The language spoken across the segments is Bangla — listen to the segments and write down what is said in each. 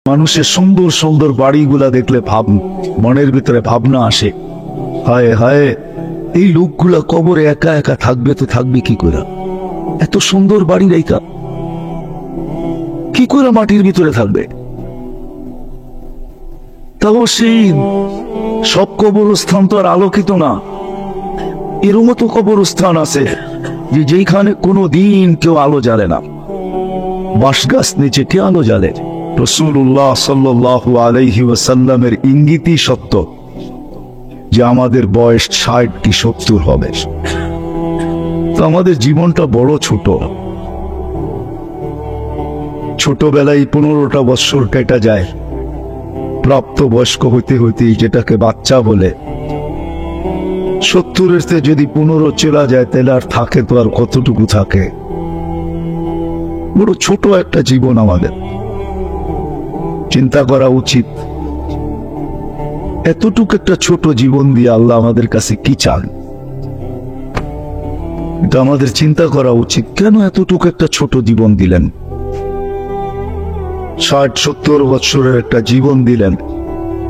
মানুষের সুন্দর সুন্দর বাড়িগুলা দেখলে মনের ভিতরে ভাবনা আসে, হায় হায় এই লোকগুলা কবরে একা একা থাকবে তো থাকবে কি করে? এত সুন্দর বাড়ি রেখা কি করে মাটির ভিতরে থাকবে? তাও সেই সব কবরস্থান তো আর আলোকিত না। এর মতো কবরস্থান আছে যে যেখানে কোনো দিন কেউ আলো জ্বালে না, বাঁশ গাছ নিচে কে আলো জ্বালে? রাসূলুল্লাহ সাল্লাল্লাহু আলাইহি ওয়াসাল্লামের ইঙ্গিতই সত্য যে আমাদের বয়স ৬০ কি ৭০ হবে। তো আমাদের জীবনটা বড় ছোট। ছোটবেলায় ১৫টা বছর কেটে যায়, প্রাপ্ত বয়স্ক হইতে হইতে যেটাকে বাচ্চা বলে। ৭০-এর যদি ১৫ চলা যায় তাহলে আর থাকে তো আর কতটুকু থাকে? বড় ছোট একটা জীবন আমাদের। চিন্তা করা উচিত এতটুকু একটা ছোট জীবন দিয়ে আল্লাহ আমাদের কাছে কি চান, এটা আমাদের চিন্তা করা উচিত। কেন এতটুকু একটা ছোট জীবন দিলেন? ৬০-৭০ বছরের একটা জীবন দিলেন,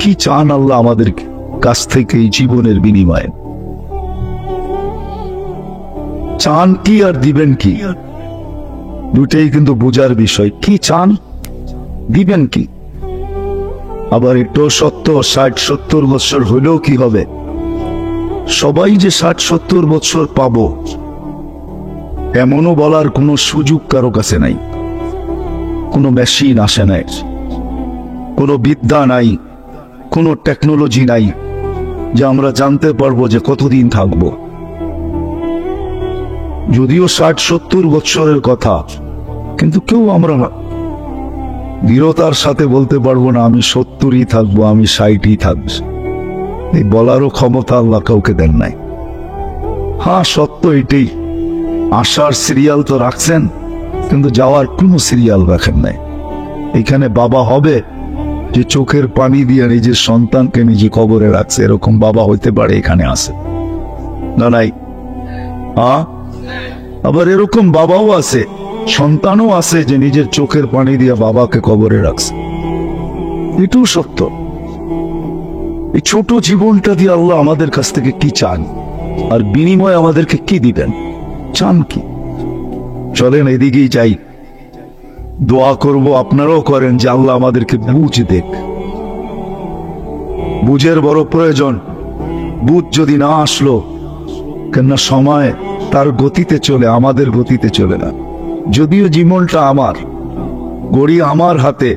কি চান আল্লাহ আমাদের কাছ থেকে এই জীবনের বিনিময়ে? চান কি আর দিবেন কি? দুটাই কিন্তু বোঝার বিষয়। কি চান, দিবেন কি? আবার একটু সত্য ৬০-৭০ বছর হইলেও কি হবে? সবাই যে ৬০-৭০ বছর পাবো এমনও বলার কোনো সুযোগ কারো কাছে নাই। কোনো মেশিন আসে নাই, কোনো বিদ্যা নাই, কোনো টেকনোলজি নাই যে আমরা জানতে পারবো যে কতদিন থাকবো। যদিও ৬০-৭০ বছরের কথা, কিন্তু কেউ আমরা দৃঢ়তার সাথে বলতে পারবো না আমি ৭০ই থাকবো, আমি ৬০ই থাকবো। এই বলারও ক্ষমতা আল্লাহ কাউকে দেন নাই। হ্যাঁ, সত্য এটাই, আসার সিরিয়াল তো রাখছেন, কিন্তু যাওয়ার কোনো সিরিয়াল রাখেন নাই। এখানে বাবা হবে যে চোখের পানি দিয়ে নিজের সন্তানকে নিজে কবরে রাখছে, এরকম বাবা হইতে পারে এখানে আছে না? নাই। আবার এরকম বাবাও আছে, সন্তানও আছে যে নিজের চোখের পানি দিয়ে বাবাকে কবরে রাখছে। এটাও সত্য। এই ছোট জীবনটা দিয়ে আল্লাহ আমাদের কাছ থেকে কি চান, আর বিনিময়ে আমাদেরকে কি দিবেন, চান কি? চলেন এদিকেই যাই, দোয়া করব, আপনারাও করেন যে আল্লাহ আমাদেরকে বুঝ দেখ। বুঝের বড় প্রয়োজন। বুঝ যদি না আসলো, কেননা সময় তার গতিতে চলে, আমাদের গতিতে চলে না। যদিও জীবনটা আমার, গড়ি আমার হাতে,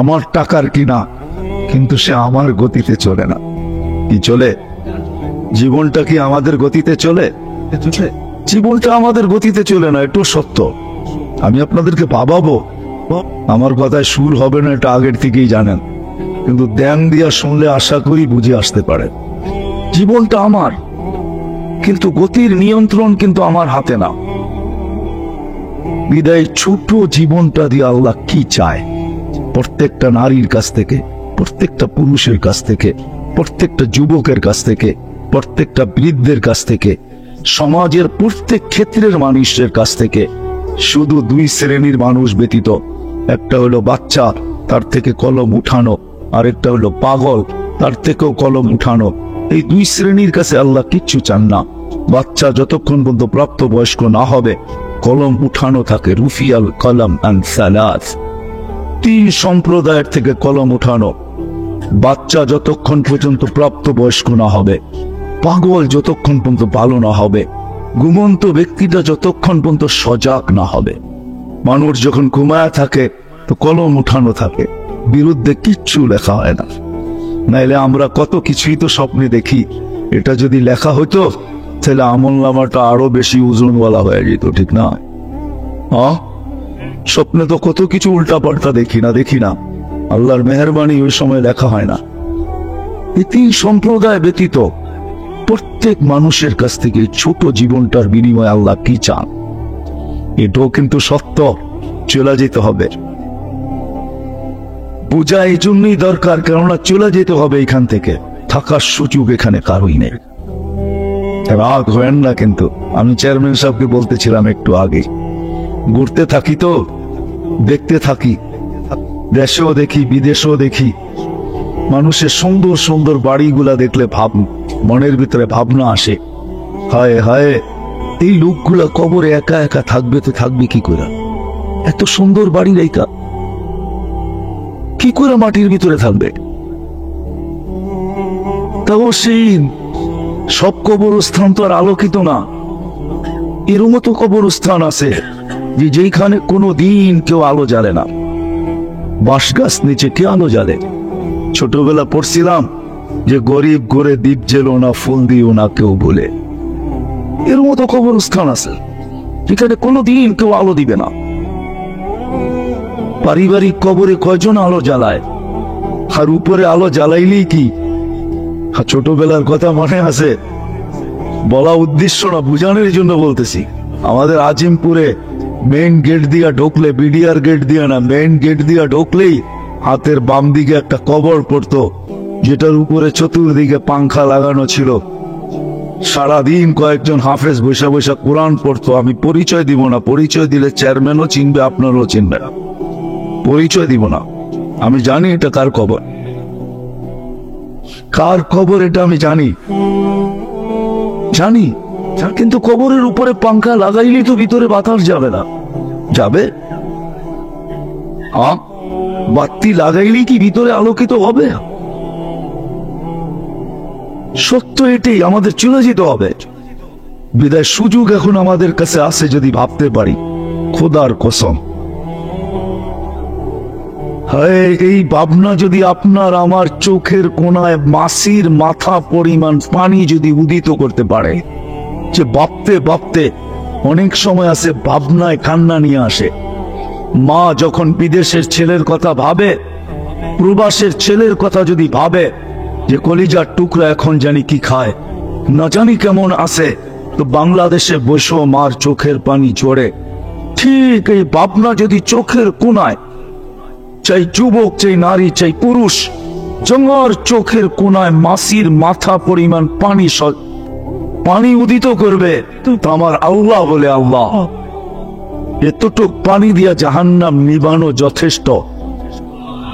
আমার টাকার কিনা, কিন্তু সে আমার গতিতে চলে না। কি চলে? জীবনটা কি আমাদের গতিতে চলে? জীবনটা আমাদের গতিতে চলে না, এটাও সত্য। আমি আপনাদেরকে ভাবাবো, আমার কথায় সুর হবে না এটা আগের থেকেই জানেন, কিন্তু ধ্যান দিয়া শুনলে আশা করি বুঝে আসতে পারে। জীবনটা আমার, কিন্তু গতির নিয়ন্ত্রণ কিন্তু আমার হাতে না। বিদায় ছোট জীবনটা দিয়ে আল্লাহ কি চায় প্রত্যেকটা নারীর কাছ থেকে, প্রত্যেকটা পুরুষের কাছ থেকে, প্রত্যেকটা যুবকের কাছ থেকে, প্রত্যেকটা বৃদ্ধের কাছ থেকে, সমাজের প্রত্যেক ক্ষেত্রের মানুষের কাছ থেকে, শুধু দুই শ্রেণীর মানুষ ব্যতীত। একটা হলো বাচ্চা, তার থেকে কলম উঠানো, আর একটা হলো পাগল, তার থেকেও কলম উঠানো। এই দুই শ্রেণীর কাছে আল্লাহ কিচ্ছু চান না। বাচ্চা যতক্ষণ পর্যন্ত প্রাপ্ত বয়স্ক না হবে কলম উঠানো থাকে। রুফিয়াল কলম আন সালাস, ৩ সম্প্রদায়ের থেকে কলম উঠানো। বাচ্চা যতক্ষণ পর্যন্ত প্রাপ্ত বয়স্ক না হবে, পাগল যতক্ষণ পর্যন্ত ভালো না হবে, ঘুমন্ত ব্যক্তিটা যতক্ষণ পর্যন্ত সজাগ না হবে। মানুষ যখন ঘুমায় থাকে তো কলম উঠানো থাকে, বিরুদ্ধে কিচ্ছু লেখা হয় না। নাইলে আমরা কত কিছুই তো স্বপ্নে দেখি, এটা যদি লেখা হইতো তাহলে আমলনামাটা আরো বেশি ওজনওয়ালা হয়ে যেত, ঠিক না? স্বপ্নে তো কত কিছু উল্টা পাল্টা দেখি না। আল্লাহর মেহেরবানি ওই সময় লেখা হয় না। এই ৩ সম্প্রদায় ব্যতীত প্রত্যেক মানুষের কাছ থেকে ছোট জীবনটার বিনিময়ে আল্লাহ কি চান, এটাও কিন্তু সত্য। চলে যেতে হবে, বোঝা এই জন্যই দরকার, কেননা চলে যেতে হবে এখান থেকে, থাকার সুযোগ এখানে কারোই নেই। রাগ হয় না, কিন্তু আমি চেয়ারম্যান সাহেবকে বলতেছিলাম একটু আগে, ঘুরতে থাকি তো দেখতে থাকি, দেশেও দেখি বিদেশেও দেখি, মানুষের সুন্দর সুন্দর বাড়িগুলা দেখলে মনের ভিতরে ভাবনা আসে, হায় হায় এই লোকগুলা কবরে একা একা থাকবে তো থাকবে কি করে? এত সুন্দর বাড়ি রেখা কি করে মাটির ভিতরে থাকবে? তাও সেই সব কবরস্থান তো আর আলোকিত না। এর মতো কবরস্থান আছে যে যেখানে কোনো দিন কেউ আলো জ্বালে না, বাঁশ গাছ নিচে কে আলো জ্বালে? ছোটবেলা পড়ছিলাম যে গরিব গড়ে দ্বীপ জেলো না, ফুল দিও না কেউ বলে। এর মতো কবরস্থান আছে যেখানে কোনো দিন কেউ আলো দিবে না। পারিবারিক কবরে কয়জন আলো জ্বালায়? আর উপরে আলো জ্বালাইলেই কি? ছোটবেলার কথা মনে আছে? বলা উদ্দেশ্য না, বুঝানোর জন্য বলতেছি। আমাদের আজিমপুরে মেইন গেট দিয়া ঢুকলে, বিডিআর গেট দিয়া না, মেইন গেট দিয়া ঢুকলেই হাতের বাম দিকে একটা কবর পড়তো, যেটার উপরে চতুর্দিকে পাংখা লাগানো ছিল। সারাদিন কয়েকজন হাফেজ বৈশা বৈশা কোরআন পড়তো। আমি পরিচয় দিব না, পরিচয় দিলে চেয়ারম্যানও চিনবে, আপনারও চিনবে। পরিচয় দিব না। আমি জানি এটা কার কবর, কার কবর এটা আমি জানি জানি কিন্তু কবরের উপরে পাংখা লাগাইলেই তো ভিতরে বাতাস যাবে না। যাবে? বাতি লাগাইলেই কি ভিতরে আলোকিত হবে? সত্য এটাই, আমাদের চলে যেতে হবে। বিদায় সুযোগ এখন আমাদের কাছে আছে যদি ভাবতে পারি, খোদার কসম। এই ভাবনা যদি আপনার আমার চোখের কোনায় মাছির মাথা পরিমাণ পানি যদি উদিত করতে পারে, যে ভাবতে ভাবতে অনেক সময় আছে ভাবনায় কান্না নিয়ে আসে। মা যখন বিদেশের ছেলের কথা ভাবে, প্রবাসের ছেলের কথা যদি ভাবে যে কলিজার টুকরা এখন জানি কি খায়, না জানি কেমন আছে, তো বাংলাদেশে বসেও মার চোখের পানি ঝরে। ঠিক এই ভাবনা যদি চোখের কোনায়, চাই যুবক চাই নারী চাই পুরুষ, জঙ্গর চোখের কোনায় মাছির মাথা পরিমাণ পানি উদিত করবে, তো আমার আল্লাহ বলে, আল্লাহ এতটুক পানি দিয়া জাহান্নাম নিবানো যথেষ্ট।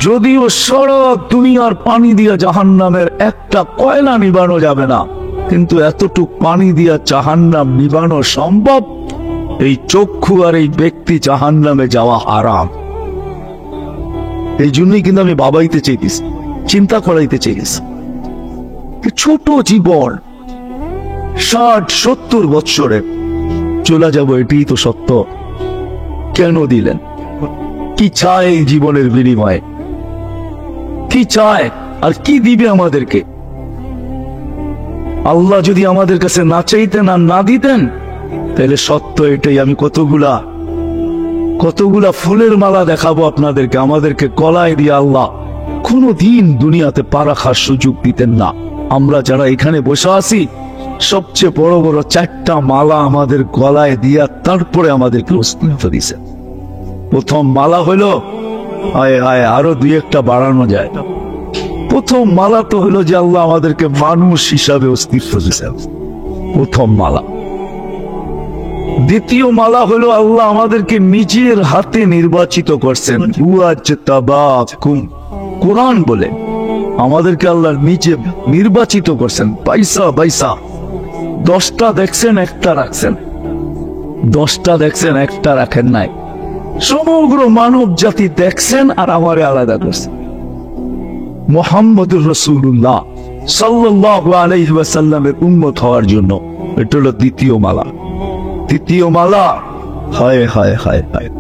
যদিও সারা দুনিয়ার পানি দিয়া জাহান্নামের একটা কয়লা নিবানো যাবে না, কিন্তু এতটুক পানি দিয়া জাহান্নাম নিবানো সম্ভব। এই চক্ষু আর এই ব্যক্তি জাহান্নামে যাওয়া হারাম। এই জন্যই কিন্তু আমি ভাবাইতে চাইতেছি, চিন্তা করাইতে চাইতেছি। ছোট জীবন, 60-70 বৎসরে চলে যাব, এটাই তো সত্য। কেন দিলেন? কি চায় এই জীবনের বিনিময়ে? কি চায় আর কি দিবে আমাদেরকে? আল্লাহ যদি আমাদের কাছে না চাইতেন আর না দিতেন, তাহলে সত্য এটাই, আমি কতগুলা ফুলের মালা দেখাবো আপনাদেরকে, আমাদেরকে গলায় দিয়ে আল্লাহ কোনো দিন দুনিয়াতে পা রাখার সুযোগ দিতেন না। আমরা যারা এখানে বসে আছি, সবচেয়ে বড় বড় 4টা মালা আমাদের গলায় দিয়া তারপরে আমাদেরকে অস্তিত্ব দিয়েছেন। প্রথম মালা হলো, আয় আয় আরো 2-1টা বাড়ানো যায়। প্রথম মালা তো হলো যে আল্লাহ আমাদেরকে মানুষ হিসাবে অস্তিত্ব দিয়েছেন, প্রথম মালা। দ্বিতীয় মালা হলো আল্লাহ আমাদেরকে নিজের হাতে নির্বাচিত করছেন। কোরআন বলে আমাদেরকে আল্লাহ নিজে নির্বাচিত করছেন। পয়সা 10টা দেখছেন, একটা রাখছেন। 10টা দেখছেন, একটা রাখেন নাই। সমগ্র মানব জাতি দেখছেন আর আমারে আলাদা করছেন। মুহাম্মদুর রাসূলুল্লাহ সাল্লাল্লাহু আলাইহি ওয়াসাল্লামের উম্মত হওয়ার জন্য। এটা হলো দ্বিতীয় মালা। তৃতীয় মালা, হায় হায় হায় হায়,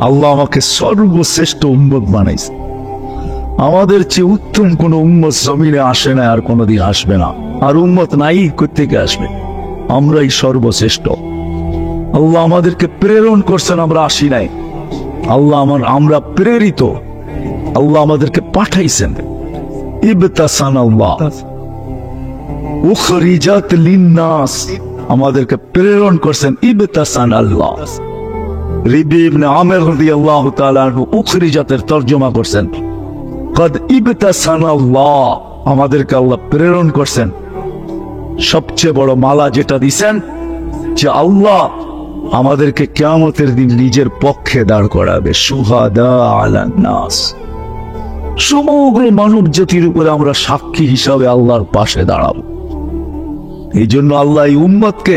আল্লাহ আমাকে সর্বশ্রেষ্ঠ উম্মত বানাইছে। আমাদের চেয়ে উত্তম কোন উম্মত জমিনে আসে না, আর কোনদিন আসবে না। আর উম্মত নাই, কোত্থেকে আসবে? আমরাই সর্বশ্রেষ্ঠ। আল্লাহ আমাদেরকে প্রেরণ করছেন, আমরা আসি নাই। আমরা প্রেরিত, আল্লাহ আমাদেরকে পাঠাইছেন। ইবতাসানাল্লাহ উখরিজাত লিন্নাস, আমাদেরকে প্রেরণ করছেন। ইবতাসানাল্লাহ। রিবি ইবনে আমির রাদিয়াল্লাহু তাআলা আনহু উখরিজাতের তরজমা করছেন, কদ ইবতাসানাল্লাহ, আমাদেরকে আল্লাহ প্রেরণ করছেন। সবচেয়ে বড় মালা যেটা দিছেন, যে আল্লাহ আমাদেরকে কিয়ামতের দিন নিজের পক্ষে দাঁড় করাবে, শুহাদা আলান নাস। সমগ্র মানব জাতির উপরে আমরা সাক্ষী হিসাবে আল্লাহর পাশে দাঁড়াবো। এই জন্য আল্লাহ এই উম্মতকে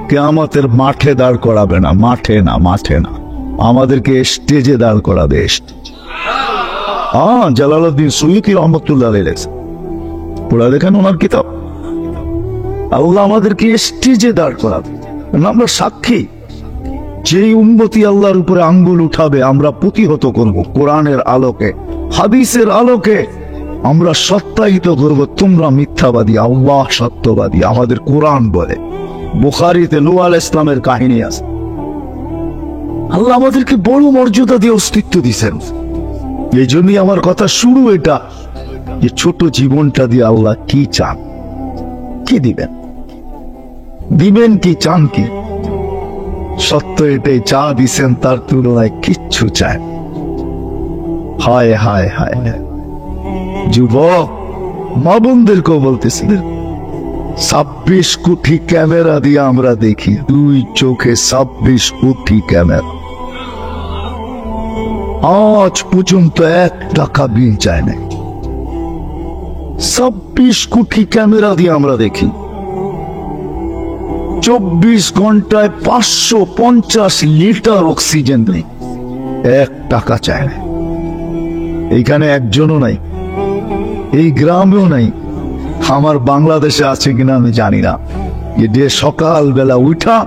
কিয়ামতের মাঠে দাঁড় করাবে না, মাঠে না, মাঠে না, আমাদেরকে স্টেজে দাঁড় করাবে। জালালউদ্দিন সুয়ুতী রহমতুল্লাহ আলাইহি পড়া দেখেন ওনার কিতাব। আল্লাহ আমাদেরকে স্টেজে দাঁড় করাবে, আমরা সাক্ষী। যেই উম্মতি আল্লাহর উপরে আঙ্গুল উঠাবে আমরা প্রতিহত করব। কোরআনের আলোকে, হাদিসের আলোকে আমরা সত্যায়িত করব, তোমরা মিথ্যাবাদী, আল্লাহ সত্যবাদী। আমাদের কোরআন বলে, বুখারীতে নূহ আলাইহিস সালামের কাহিনী আছে। আল্লাহ আমাদেরকে বড় মর্যাদা দিয়ে অস্তিত্ব দিয়েছেন। এই জন্যই আমার কথা শুরু এটা, যে ছোট জীবনটা দিয়ে আল্লাহ কি চান, কি দিবেন, দিবেন কি, চান কি? সত্য এটাই, চা দিছেন তার তুলনায় কিচ্ছু চায়। হায় হায় হায়, যুবক মা বোনদেরকেও বলতেছি, 26 কোটি ক্যামেরা দিয়ে আমরা দেখি, 2 চোখে 26 কোটি ক্যামেরা। আজ পর্যন্ত 1 টাকা বিল চায় না। 26 কোটি ক্যামেরা দিয়ে আমরা দেখি, 24 ঘন্টায় 550 লিটার অক্সিজেন নেই, 1 টাকা চায় না। এইখানে একজনও নাই, এই গ্রামেও নাই। আমার বাংলাদেশে আছে কিনা আমি জানি না, যে সকালবেলা উঠা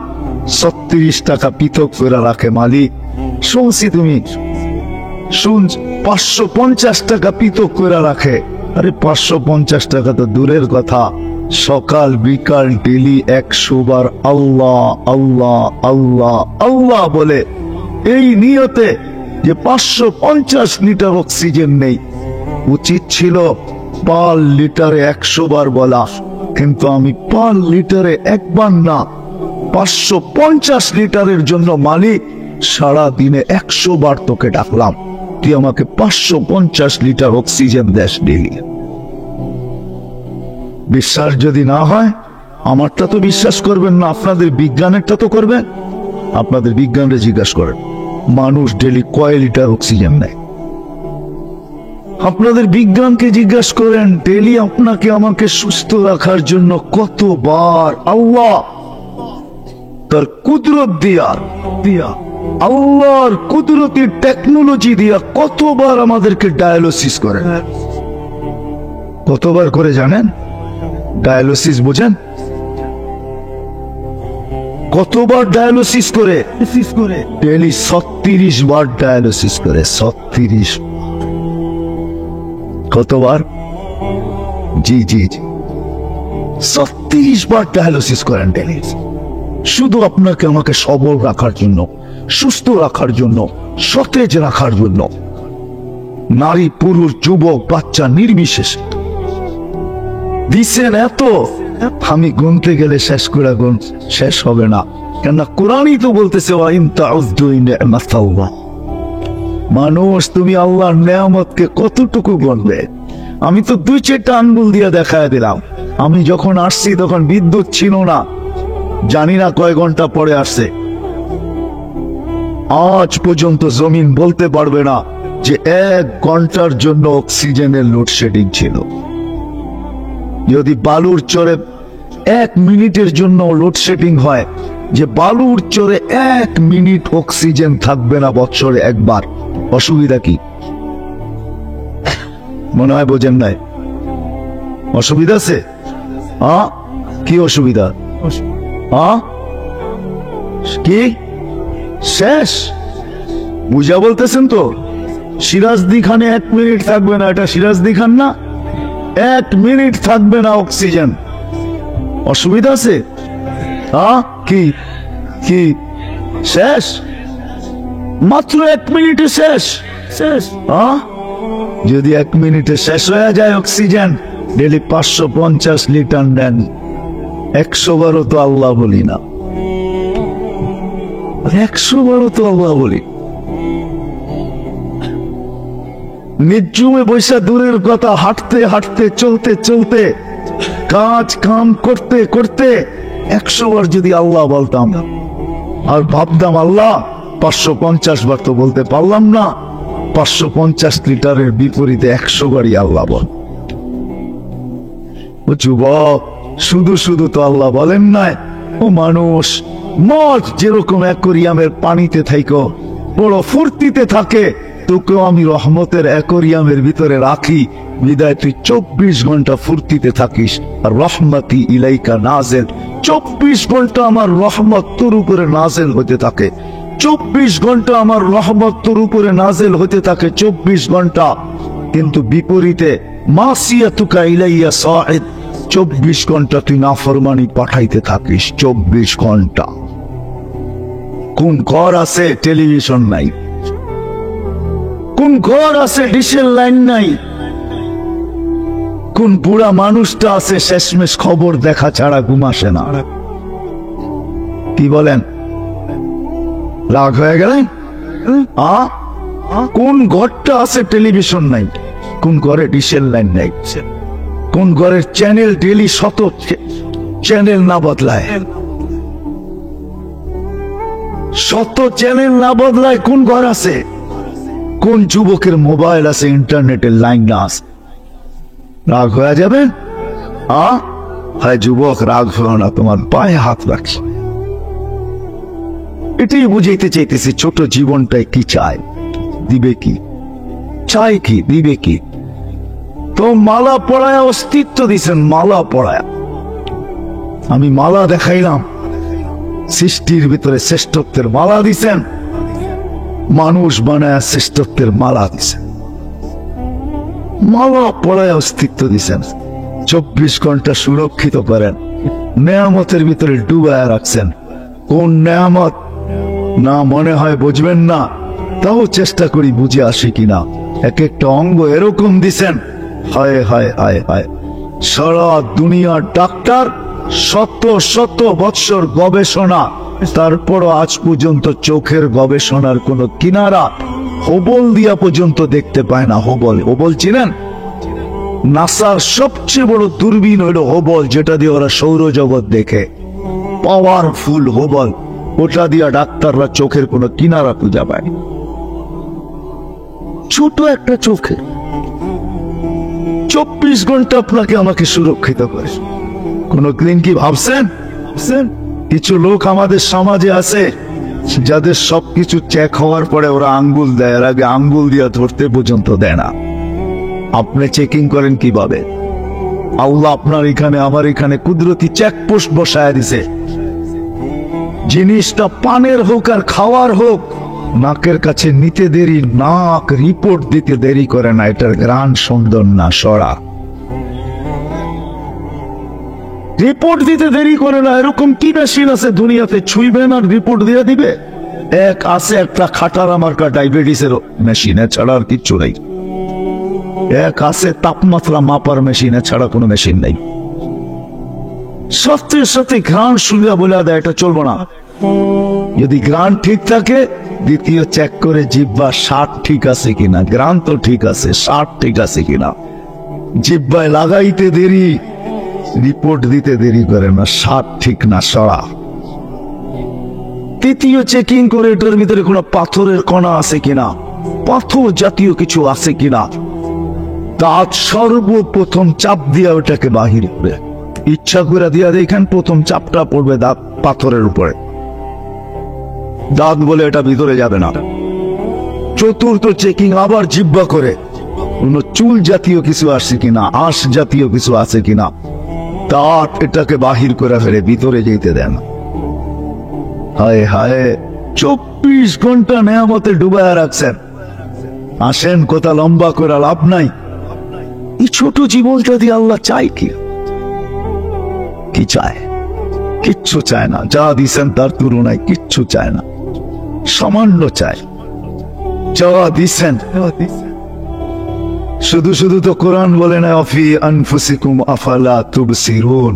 36 টাকা পৃথক করে রাখে মালিক। শুনছি তুমি, শুন 550 টাকা পৃথক করে রাখে। আরে 550 টাকা তো দূরের কথা, সকাল বিকাল ডেলি 100 বার আল্লাহ আল্লাহ আল্লাহ আল্লাহ বলে, এই নিয়তে যে 550 লিটার অক্সিজেন নেই। উচিত ছিল 5 লিটারে 100 বার বলা, কিন্তু আমি 5 লিটারে একবার না, 550 লিটারের জন্য মালিক সারা দিনে 100 বার তোকে ডাকলাম, তুই আমাকে 550 লিটার অক্সিজেন দেশ ডেলি। বিশ্বাস যদি না হয়, আমারটা তো বিশ্বাস করবেন না, আপনাদের বিজ্ঞানেরটা তো করবেন। আপনাদের বিজ্ঞানরে জিজ্ঞাসা করেন, মানুষ ডেলি কয় লিটার অক্সিজেন নেয়। আপনাদের বিজ্ঞানকে জিজ্ঞাসা করেন, ডেলি আপনাকে আমাকে সুস্থ রাখার জন্য কতবার আল্লাহ তার কুদরত দিয়া আল্লাহর কুদরতের টেকনোলজি দিয়া কতবার আমাদেরকে ডায়ালিসিস করে। কতবার করে জানেন? ডায়ালিসিস বোঝেন? কতবার ডায়ালিসিস করে? ডেলি 36 বার ডায়ালিসিস করে। 36 কতবার? জি জি জি, 36 বার ডায়ালিসিস করেন ডেলি, শুধু আপনাকে আমাকে সবল রাখার জন্য, সুস্থ রাখার জন্য, সতেজ রাখার জন্য। নারী পুরুষ যুবক বাচ্চা নির্বিশেষে দিছেন এত, আমি গুনতে গেলে শেষ করে গুণ শেষ হবে না। কেননা কোরআনই তো বলতেছে, মানুষ তুমি আল্লাহর নেয়ামতকে কতটুকু গুনবে? আমি তো 2-4টা আঙ্গুল দিয়ে দেখায় দিলাম। আমি যখন আসছি তখন বিদ্যুৎ ছিল না, জানি না কয় ঘন্টা পরে আসছে। আজ পর্যন্ত জমিন বলতে পারবে না যে 1 ঘন্টার জন্য অক্সিজেনের লোডশেডিং ছিল। যদি বালুর চরে 1 মিনিটের জন্য লোডশেডিং হয়, যে বালুর চরে 1 মিনিট অক্সিজেন থাকবে না বছরে একবার, অসুবিধা কি? মনে হয় বোঝেন নাই, অসুবিধা আছে? কি অসুবিধা? কি শেষ বুঝা বলতেছেন তো? সিরাজদি খানে 1 মিনিট থাকবে না, এটা সিরাজদি খান না? 1 মিনিট থাকবে না অক্সিজেন, অসুবিধা আছে? কি কি শেষ? মাত্র 1 মিনিটে শেষ। যদি 1 মিনিটে শেষ হয়ে যায় অক্সিজেন, ডেলি 550 লিটার নেন, 100 বারও তো আল্লাহ বলি না, 100 বারও তো আল্লাহ বলি। নির্জুমে বৈশা দূরের কথা, হাঁটতে হাঁটতে চলতে চলতে কাজ কাম করতে করতে 100 বার যদি আল্লাহ বলতাম, আর ভাবতাম আল্লাহ 550 বার তো বলতে পারলাম না, 550 লিটারের বিপরীতে 100 বারই আল্লাহ বল। ও যুবক, শুধু শুধু তো আল্লাহ বলেন নাই। ও মানুষ, মঠ যেরকম অ্যাকোরিয়ামের পানিতে থাইকো বড় ফুর্তিতে থাকে, তোকেও আমি রহমতের অ্যাকোরিয়ামের ভিতরে রাখি, বিদায় তুই 24 ঘন্টা ফুর্তিতে থাকিস। আর রহমতি ইলাইকা নাজেল, 24 ঘন্টা আমার রহমত তোর উপরে নাজেল হতে থাকে, 24 ঘন্টা আমার রহমত তোর উপরে নাজেল হতে থাকে, 24 ঘন্টা। কিন্তু বিপরীতে মাসিয়াতুকা ইলাইয়া সাঈদ, 24 ঘন্টা তুই নাফরমানি পাঠাইতে থাকিস, 24 ঘন্টা। কোন ঘর আছে টেলিভিশন নাই? কোন ঘর আছে ডিশের লাইন নাই? কোন বুড়া মানুষটা আছে শেষমেশ খবর দেখা ছাড়া ঘুম আসে না? কি বলেন? রাগ হয়ে গেলেন? কোন ঘরটা আছে টেলিভিশন নাই? কোন ঘরে ডিশের লাইন নাই? কোন ঘরের চ্যানেল ডেলি 100 চ্যানেল না বদলায়? 100 চ্যানেল না বদলায় কোন ঘর আছে? কোন যুবকের মোবাইল আছে ইন্টারনেটের লাইন না আছে? রাগ হয়ে যাবেন? হ্যাঁ যুবক, রাগ হয়ে না, তোমার পায়ে হাত রাখি। এটাই বুঝাইতে চাইতেছি, ছোট জীবনটাই কি চায়, দিবে কি? চাই কি, দিবে কি? তো মালা পড়ায় অস্তিত্ব দিছেন, মালা পড়ায়। আমি মালা দেখাইলাম, সৃষ্টির ভিতরে শ্রেষ্ঠত্বের মালা দিছেন, মানুষ বানায় শ্রেষ্ঠত্বের মালা দিছেন, মালা পড়ায় অস্তিত্ব দিছেন, 24 ঘন্টা সুরক্ষিত করেন, নেয়ামতের ভিতরে ডুবায় রাখছেন। কোন নেয়ামত না মনে হয় বুঝবেন না, তাও চেষ্টা করি বুঝে আসি কিনা। এক একটা অঙ্গ এরকম দিছেন, হায় হায় হায় হায়, সারা দুনিয়ার ডাক্তার, শত শত বৎসর গবেষণা, তারপরও আজ পর্যন্ত চোখের গবেষণার কোন কিনারা হবল দিয়া পর্যন্ত দেখতে পায় না। হবল, হবল চিনেন? নাসার সবচেয়ে বড় দূরবীন হলো হবল, যেটা দিয়ে ওরা সৌরজগৎ দেখে, পাওয়ারফুল হবল। ওটা দিয়া ডাক্তাররা চোখের কোন কিনারা খুঁজে পায়। ছোট একটা চোখে 24 ঘন্টা আপনাকে আমাকে সুরক্ষিত করে। কোনদিন কি ভাবছেন? কিছু লোক আমাদের সমাজে আছে যাদের সবকিছু চেক হওয়ার পরে ওরা আঙ্গুল দেয়, এর আগে আঙ্গুল দিয়া ধরতে পর্যন্ত দেয় না। আপনি চেকিং করেন কিভাবে? আল্লাহ আপনার এখানে আমার এখানে কুদরতি চেকপোস্ট বসায় দিছে। জিনিসটা পানের হোক আর খাওয়ার হোক, নাকের কাছে নিতে দেরি, নাক রিপোর্ট দিতে দেরি করে না, এটার গ্রান সুন্দর না সরা, রিপোর্ট দিতে দেরি করে না। এরকম কি মেশিন আছে দুনিয়াতে, ছুঁইবেন আর রিপোর্ট দিয়ে দিবে? এক আছে একটা খাটারা মার্কা ডায়াবেটিসের মেশিন, এছাড়া আর কিচ্ছু নেই। এক আছে তাপমাত্রা মাপার মেশিন, এছাড়া কোনো মেশিন নেই। সাথে সাথে ঘ্রাণ শুনিয়া বলে দেয় এটা চলবো না। যদি ঘ্রাণ ঠিক থাকে, দ্বিতীয় চেক করে জিহ্বা স্বাদ ঠিক আছে কিনা, ঘ্রাণ তো ঠিক আছে, স্বাদ ঠিক আছে কিনা। জিহ্বায় লাগাইতে দেরি, রিপোর্ট দিতে দেরি করে না, স্বাদ ঠিক না সরা। তৃতীয় চেকিং করে এটার ভিতরে কোনো পাথরের কণা আছে কিনা, পাথর জাতীয় কিছু আছে কিনা। দাঁত সর্বপ্রথম চাপ দিয়া ওটাকে বাহির করে, ইচ্ছা করে দিয়া দেখেন প্রথম চাপটা পড়বে দাঁত পাথরের উপরে, দাঁত বলে এটা ভিতরে যাবে না। চতুর্থ চেকিং আবার জিহ্বা করে কোন চুল জাতীয় কিছু আছে কিনা, আঁশ জাতীয় কিছু আছে কিনা, দাঁত এটাকে বাহির করে ফেলে, ভিতরে যেতে দেন। হায় হায়, 24 ঘন্টা নেয়ামতে ডুবায় রাখছেন। আসেন, কথা লম্বা করে লাভ নাই। এই ছোট জীবনটা দিয়ে আল্লাহ চাই কি? কি চায়? কিচ্ছু চায় না। যা দিছেন তার তুলনায় কিচ্ছু চায় না, সামান্য চায়। যা দিছেন, শুধু শুধু তো কোরআন বলে না অফি আনফুসিকুম আফালা তুবসিরুন।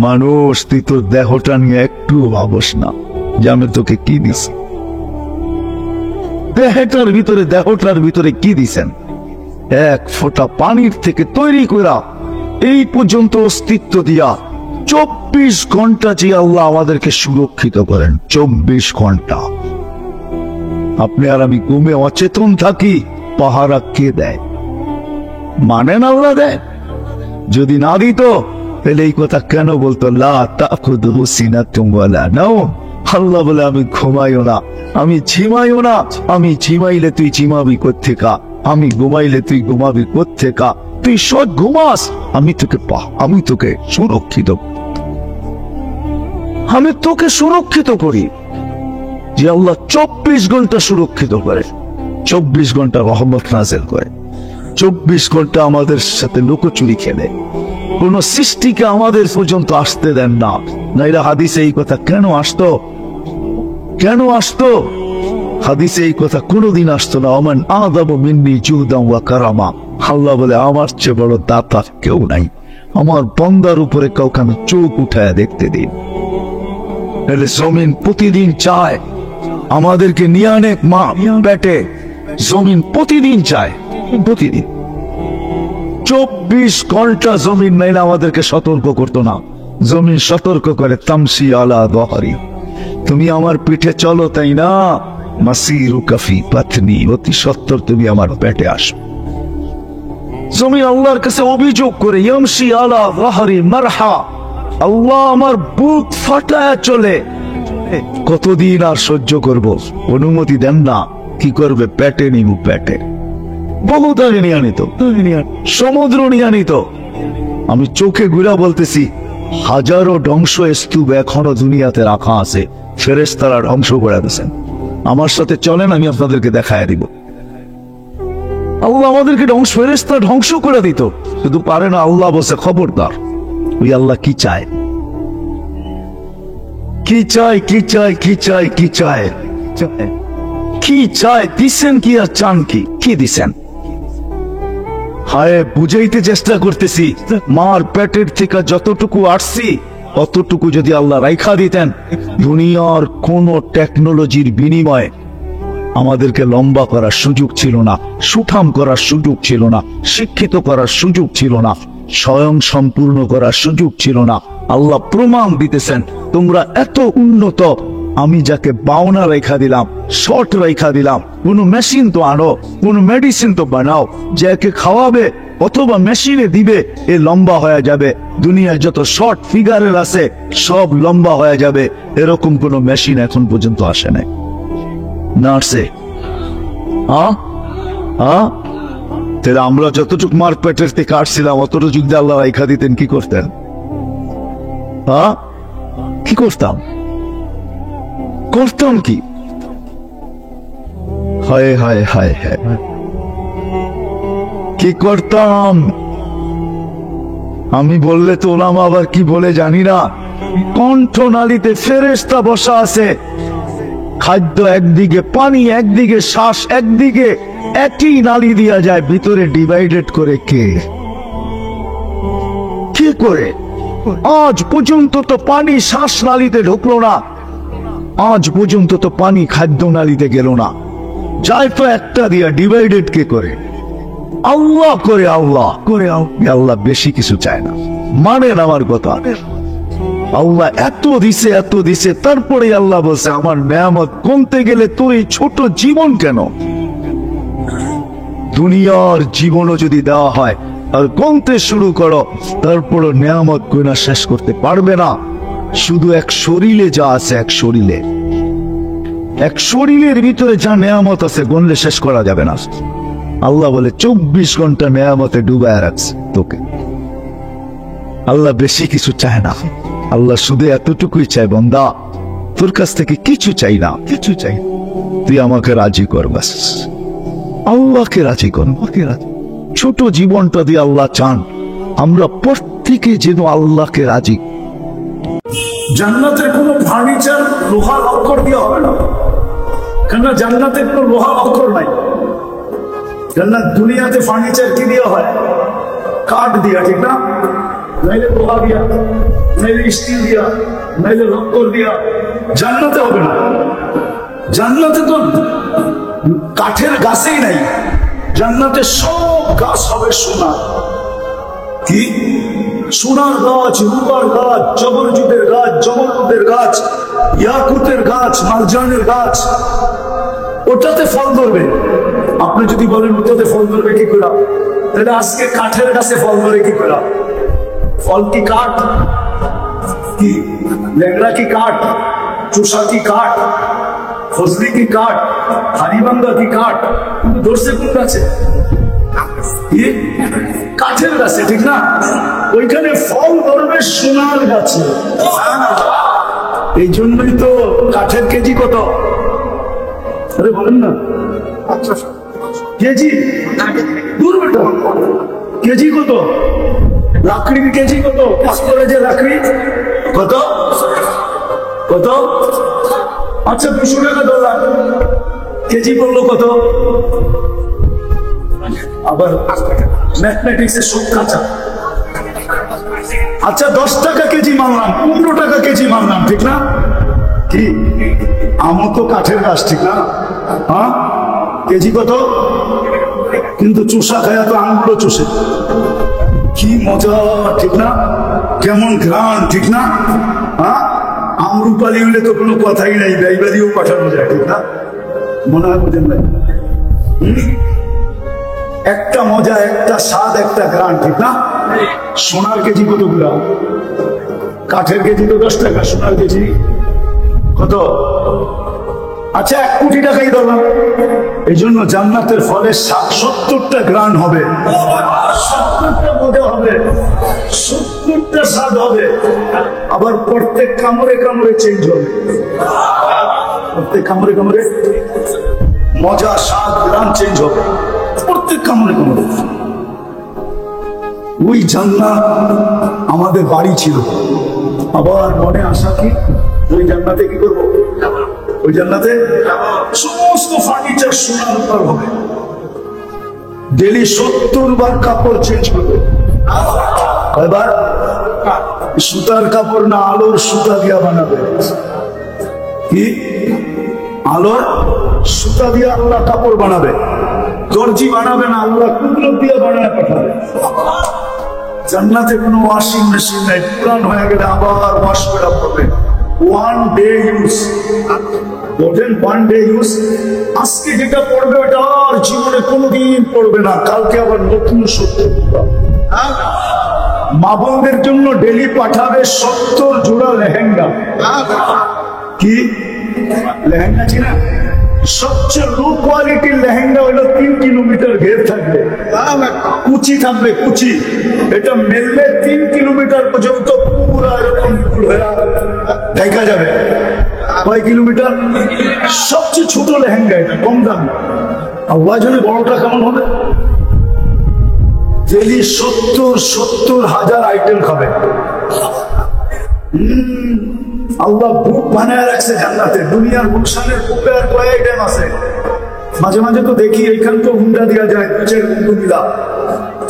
মানুষ, তুই তোর দেহটা নিয়ে একটু ভাবস না যে আমি তোকে কি দিছি। দেহটার ভিতরে কি দিছেন? এক ফোঁটা পানির থেকে তৈরি করা এই পর্যন্ত অস্তিত্ব দিয়া ঘন্টা যে আল্লাহ আমাদেরকে সুরক্ষিত করেন, 24 ঘন্টা। আপনি আর আমি ঘুমে অচেতন থাকি, পাহারা কে দেয়? মানেন আল্লাহ দেয়? যদি না দিত তাহলে এই কথা কেন বলতো? লা তাখুযুহু সিনাতুন ওয়ালা নাওম। আল্লাহ বলে আমি ঘুমাইও না, আমি ঝিমাইও না। আমি ঝিমাইলে তুই ঝিমাবি কোত্থেকা? আমি ঘুমাইলে তুই ঘুমাবি কোত্থেকা? তুই সৎ ঘুমাস, আমি তোকে সুরক্ষিত, আমি তোকে সুরক্ষিত করি। যে আল্লাহ 24 ঘন্টা সুরক্ষিত করে, 24 ঘন্টা রহমত নাযিল করে, 24 ঘন্টা আমাদের সাথে লুকোচুরি খেলে, কোন সৃষ্টিকে আমাদের পর্যন্ত আসতে দেন না। নাইলে হাদিসে এই কথা কেন আসতো? হাদিসে এই কথা কোনোদিন আসতো না। ওমান আযামু মিন্নী জুদান ওয়া কারামা। আল্লাহ বলে আমার চেয়ে বড় দাতা কেউ নাই, আমার বান্দার উপরে কাউকে আমি চোখ উঠায় দেখতে দিন। জমিন প্রতিদিন চায় আমাদেরকে নিয়ে অনেক মা পেটে, জমিন প্রতিদিন চায়, প্রতিদিন 24 ঘন্টা জমিন নাইলে আমাদেরকে সতর্ক করতো না। জমিন সতর্ক করে, তামসি আলা দহরি, তুমি আমার পিঠে চলো, তাই না? মাসিরুকা ফি বাতনি, অতি সত্বর তুমি আমার পেটে আসো। জমিন আল্লাহর কাছে অভিযোগ করে, ইয়ামশি আলা দহরি মারহা, আল্লাহ আমার বুক ফাটায় চলে। কতদিন আর সহ্য করব? অনুমতি দেন না। কি করবে? পেটে নিব, পেটে বহুতাকে নিয়ে আনিত, সমুদ্র নিয়ে আনিত। আমি চোখে ঘুরা বলতেছি, হাজারো ধ্বংস স্তূপ এখনো দুনিয়াতে রাখা আছে, ফেরেশতারা ধ্বংস করে দিয়েছেন। আমার সাথে চলেন, আমি আপনাদেরকে দেখায় দিব। আল্লাহ আমাদেরকে ফেরেশতারা ধ্বংস করে দিত, শুধু পারে না। আল্লাহ বসে খবরদার। ওই আল্লাহ কি চায়? কি চায়? কি চায়? কি চায়? কি চায়? কি চায়? দিছেন কি আর চান কি? কি দিছেন? হায়, বুঝাইতে চেষ্টা করতেছি, মার পেটের থেকে যতটুকু আসছি অতটুকু যদি আল্লাহ রাইখা দিতেন, দুনিয়ার কোন টেকনোলজির বিনিময়ে আমাদেরকে লম্বা করার সুযোগ ছিল না, সুঠাম করার সুযোগ ছিল না, শিক্ষিত করার সুযোগ ছিল না, স্বয়ং সম্পূর্ণ করার সুযোগ ছিল না। আল্লাহ প্রমাণ দিতেছেন, তোমরা এত উন্নত, আমি যাকে বাওনা রেখা দিলাম, শর্ট রেখা দিলাম, কোন মেশিন তো আনো, কোন মেডিসিন তো বানাও, যাকে খাওয়াবে অথবা মেশিনে দিবে, এ লম্বা হয়ে যাবে। দুনিয়ার যত শর্ট ফিগারের আছে সব লম্বা হয়ে যাবে। এরকম কোন মেশিন এখন পর্যন্ত আসে নাই। নার্সে তাহলে আমরা যতটুকু মার পেটের থেকে আসছিলাম অতটুকু যদি আল্লাহ রেখা দিতেন, কি করতেন? কি করতাম কি? হায় হায় হায় হায়, কি করতাম? আমি বললে তো ওলামা আবার কি বলে জানি না। কণ্ঠনালীতে ফেরেশতা বসা আছে, খাদ্য একদিকে, পানি একদিকে, শ্বাস একদিকে, একই নালী দিয়া যায়, ভিতরে ডিভাইডেড করে কে? কি করে? আজ পর্যন্ত তো পানি শ্বাস নালীতে ঢুকলো না, আজ পর্যন্ত তো পানি খাদ্য নালীতে গেল না। যায় তো একটা দিয়া, ডিভাইডেড কে করে? আল্লাহ করে, আল্লাহ করে। আল্লাহ বেশি কিছু চায় না, মানেন আমার কথা? আল্লাহ এত দিছে, তারপরে আল্লাহ বলছে আমার নেয়ামত কমতে গেলে তোর এই ছোট জীবন কেন? দুনিয়ার জীবনও যদি দেওয়া হয় আর কমতে শুরু করো, তারপরও নেয়ামত গুণা শেষ করতে পারবে না। শুধু এক শরীরে যা আছে, এক শরীরের ভিতরে যা নেয়ামত আছে গণলে শেষ করা যাবে না। আল্লাহ বলে 24 ঘন্টা নেয়ামতে ডুবায় রাখছে তোকে। আল্লাহ বেশি কিছু চায় না, আল্লাহ শুধু এতটুকুই চায়, বান্দা তোর কাছ থেকে কিছু চাই না, কিছু চাই, তুই আমাকে রাজি কর বাস। আল্লাহকে রাজি কর। ছোট জীবনটা দিয়ে আল্লাহ চান আমরা প্রত্যেকে যেন আল্লাহকে রাজি। জান্নাতের কোনো ফার্নিচার লোহা অক্ষর দিয়ে হবে না, কেননা জান্নাতে কোনো লোহা অক্ষর নাই। জান্নাত দুনিয়াতে ফার্নিচার কি দিয়ে হয়? কাঠ দিয়া, ঠিক না? নাইলে লোহা দিয়া, নাইলে স্টিল দিয়া, নাইলে অক্ষর দিয়া। জান্নাতে হবে না। জান্নাতে তো কাঠের গাছেই নাই, জান্নাতে সব গাছ হবে সোনা। কি? সোনার গাছ, রূপার গাছ, জবরজুদের গাছ, জমরুদের গাছ, ইয়াকুতের গাছ, মারজানের গাছ, ওটাতে ফল ধরবে। আপনি যদি বলেন ওটাতে ফল ধরবে কি করে, তাহলে আজকে কাঠের গাছে ফল ধরে কি করে? ফল কি কাঠ? কি ল্যাংড়া কি কাঠ? চুষা কি কাঠ? ফজলি কি কাঠ? হারিবাঙ্গা কি কাঠ? কিন্তু ধরছে কোন গাছে? কাঠের গাছে, ঠিক না? ওইখানে ফল ধরবে সোনার গাছে। এই জন্যই তো কাঠের কেজি কত? আরে বলেন না, কেজি দূর বেটা, কেজি কত? লাকড়ির কেজি কত? পাঁচতলা যে লাকড়ি কত কত? আচ্ছা 200 টাকা ডলার কেজি পড়লো কত? আবার ম্যাথমেটিক্স এর সব কাঁচা। আচ্ছা 10 টাকা কেজি মানলাম, 15 টাকা কেজি মানলাম, ঠিক না? কি আমও তো কাঠের গাছ, ঠিক না? হ্যাঁ, কেজি কত? কিন্তু চুষা খায়া তো আঙুলও চুষে। কি মজা, ঠিক না? কেমন ঘ্রাণ, ঠিক না? হ্যাঁ, আমরুপালি হলে তো কোনো কথাই নাই, ব্যয়বাদিও পাঠানো যায়, ঠিক না? মনে হয় বোঝেন নাই? একটা মজা, একটা স্বাদ, একটা ঘ্রাণ, ঠিক না? সোনার কেজি কতগুলা? কাঠের কেজি তো 10 টাকা, সোনার কেজি কত? আচ্ছা 1 কোটি টাকাই ধরলাম। এই জন্য জান্নাতের ফলের 70টা ঘ্রাণ হবে, 70টা মজা হবে, 70টা স্বাদ হবে। আবার প্রত্যেক কামড়ে কামড়ে চেঞ্জ হবে, প্রত্যেক কামড়ে কামড়ে মজা, স্বাদ, ঘ্রাণ চেঞ্জ হবে, প্রত্যেক কামড়ে কামড়ে। ওই জান্নাত আমাদের বাড়ি ছিল। আবার মনে আশা কি ওই জান্নাতে কি করবো? ওই জান্নাতে সমস্ত ফার্নিচার সোনার উপর হবে। ডেলি 70 বার কাপড় চেঞ্জ করবে। কয়বার? সুতার কাপড় না, আলোর সুতা দিয়া বানাবে। কি আলোর সুতা দিয়া আল্লাহ কাপড় বানাবে। দর্জি বানাবে না, আল্লাহ কুদরত দিয়ে বানায় পাঠাবে। জান্নাতে কোনো ওয়াশিং মেশিন নাই, পুরান হয়ে গেলে আবার ওয়াশ করা পড়বে। 1 ডে ইউজ, বলেন 1 ডে ইউজ। আজকে যেটা পড়বে ওটা আর জীবনে কোনোদিন পড়বে না, কালকে আবার নতুন সত্য। মা বোনদের জন্য ডেলি পাঠাবে 70 জোড়া লেহেঙ্গা। কি লেহেঙ্গা ছিল? সবচেয়ে লো কোয়ালিটির লেহেঙ্গা হলো 3 কিলোমিটার ঘের থাকবে, কুচি থাকবে, কুচি। এটা মেললে 3 কিলোমিটার পর্যন্ত পুরো এরকম দেখা যাবে। কয় কিলোমিটার? সবচেয়ে ছোট লেহেঙ্গা, এটা কম দাম। আল্লাহ জানে বড়টা কেমন হবে। ডেলি 70 হাজার আইটেম খাবে। আল্লাহ বুক বানায় রাখছে জান্নাতে। দুনিয়ার গুলশানের বুকে আর কয় আইটেম আছে। মাঝে মাঝে তো দেখি এইখান তো হুন্ডা দেওয়া যায়, দুচের বন্ধু মিলা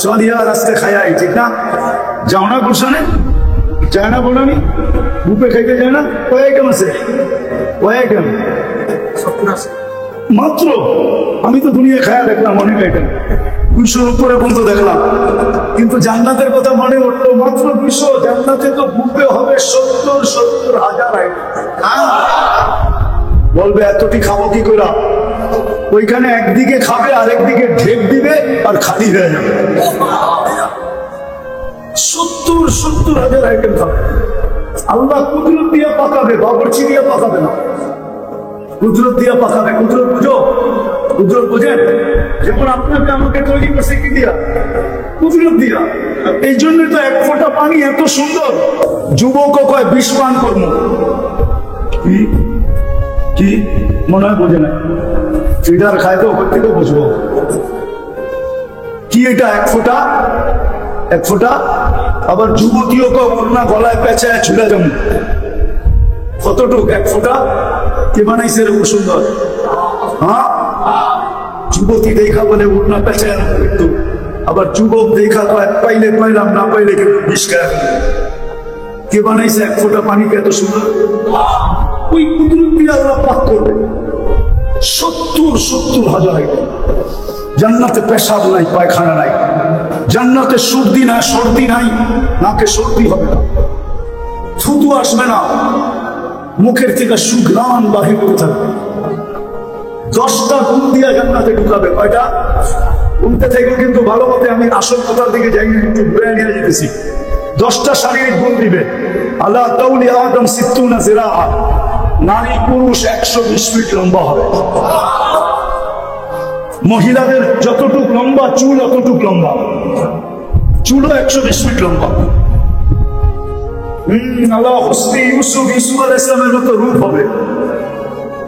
চল ইয়ার আজকে খাই, ঠিক না? যাও না গুলশানে, যায় না বলানি, বুকে খাইতে যায় না? কয় আইটেম আছে? কয় আইটেম? মাত্র। আমি তো দুনিয়া খায়া দেখলাম অনেক আইটেম, 200 উপরে পর্যন্ত দেখলাম। কিন্তু জান্নাতের কথা মনে উঠলো মাত্র 200। জান্নাতে তো বুকে হবে 70 হাজার আইটেম। বলবে এতটি খাবো কি করে? ওইখানে একদিকে খাবে, আরেকদিকে ঢেক দিবে, আর খালি হয়ে যাবে। 70 হাজার আইটেম খাবে। আল্লাহ কুদরত দিয়ে পাকাবে, বাবরচি দিয়ে পাকাবে না, কুদরত দিয়ে পাকাবে। কুদরত বুঝো? কুদরত বুঝেন? যেমন আপনাকে আমাকে তৈরি করছে কি দিয়া? কুদরত দিয়া। এই জন্য তো 1 ফোঁটা পানি এত সুন্দর। যুবক কয় 20 পান করবো। কি মনে হয় বোঝে না? ফিডার খায় তো ওর থেকে বুঝবো কি এটা 1 ফোঁটা, 1 ফোঁটা। আবার যুবতীও ওড়না গলায় পেঁচায় ছুড়ে যাবো। কতটুক 1 ফোঁটা? কে বানাইছে এরকম সুন্দর? হ্যাঁ, যুবতী দেখা বলে ওড়না পেঁচায় একটু। আবার যুবক দেখা পাইলে পাইলাম, না পাইলে কিন্তু বিষ খায়। কে বানাইছে 1 ফোঁটা পানিকে এত সুন্দর? ওই কুদরত দিয়ে আল্লাহ পাক করবে। 70 হাজার আইটেম। জান্নাতে পেশাব নাই, পায়খানা নাই, জান্নাতে সর্দি না, সর্দি নাই, নাকে সর্দি হবে না, থুতু আসবে না, মুখের থেকে সুঘ্রাণ বাহির হতে থাকবে। 10টা গুণ দিয়া জান্নাতে ঢুকাবে। কয়টা? উল্টে থেকে কিন্তু ভালো মতে আমি আসল কথার দিকে যাই না, একটু ঘুরে নিয়ে যেতেছি। 10টা শারীরিক গুণ দিবে। আল্লাহ তাউলি আদম 60 জিরা, নারী পুরুষ 120 ফিট লম্বা হবে। মহিলাদের যতটুক লম্বা চুল অতটুক লম্বা, চুলও 120 ফিট লম্বা। আল্লাহ হুসনি ইউসুফ, ইউসুফ আলাইহিস সালামের মতো রূপ হবে।